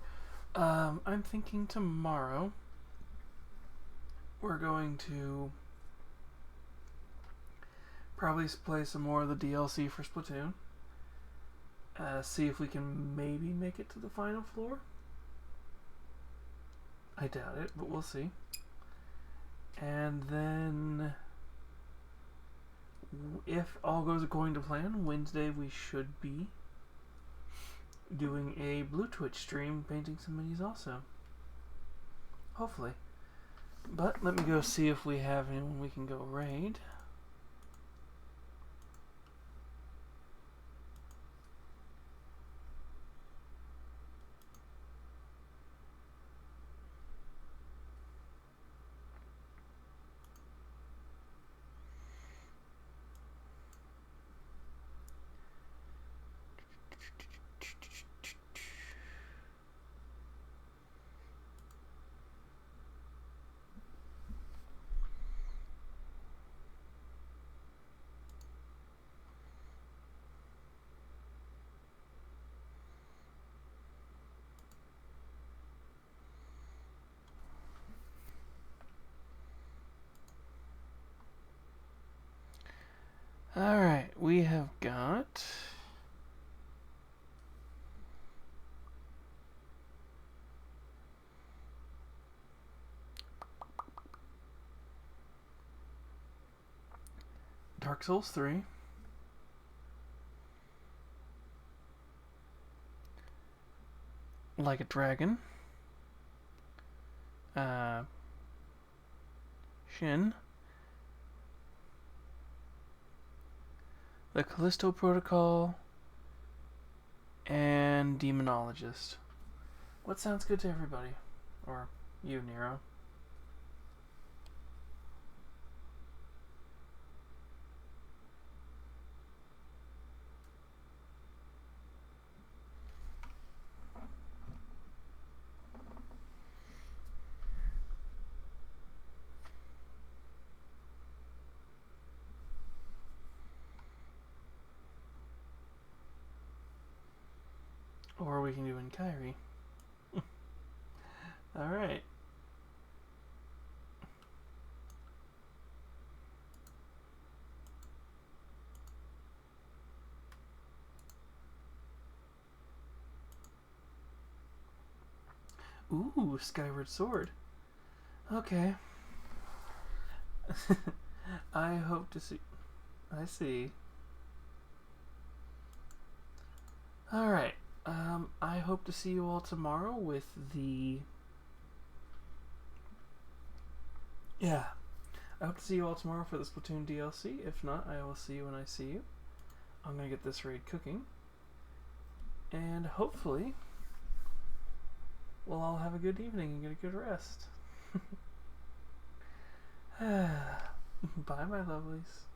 I'm thinking tomorrow we're going to probably play some more of the DLC for Splatoon. See if we can maybe make it to the final floor. I doubt it, but we'll see. And then, if all goes according to plan, Wednesday we should be doing a Blue Twitch stream painting some minis also. Hopefully. But let me go see if we have anyone we can go raid. Alright, we have got Dark Souls 3, Like a Dragon, Shin, The Callisto Protocol, and Demonologist. What sounds good to everybody? Or you, Nero? Or we can do in Kyrie. Alright. Ooh, Skyward Sword. Okay. I hope to see... I see. Alright. I hope to see you all tomorrow with the... Yeah. I hope to see you all tomorrow for the Splatoon DLC. If not, I will see you when I see you. I'm gonna get this raid cooking. And hopefully, we'll all have a good evening and get a good rest. Bye, my lovelies.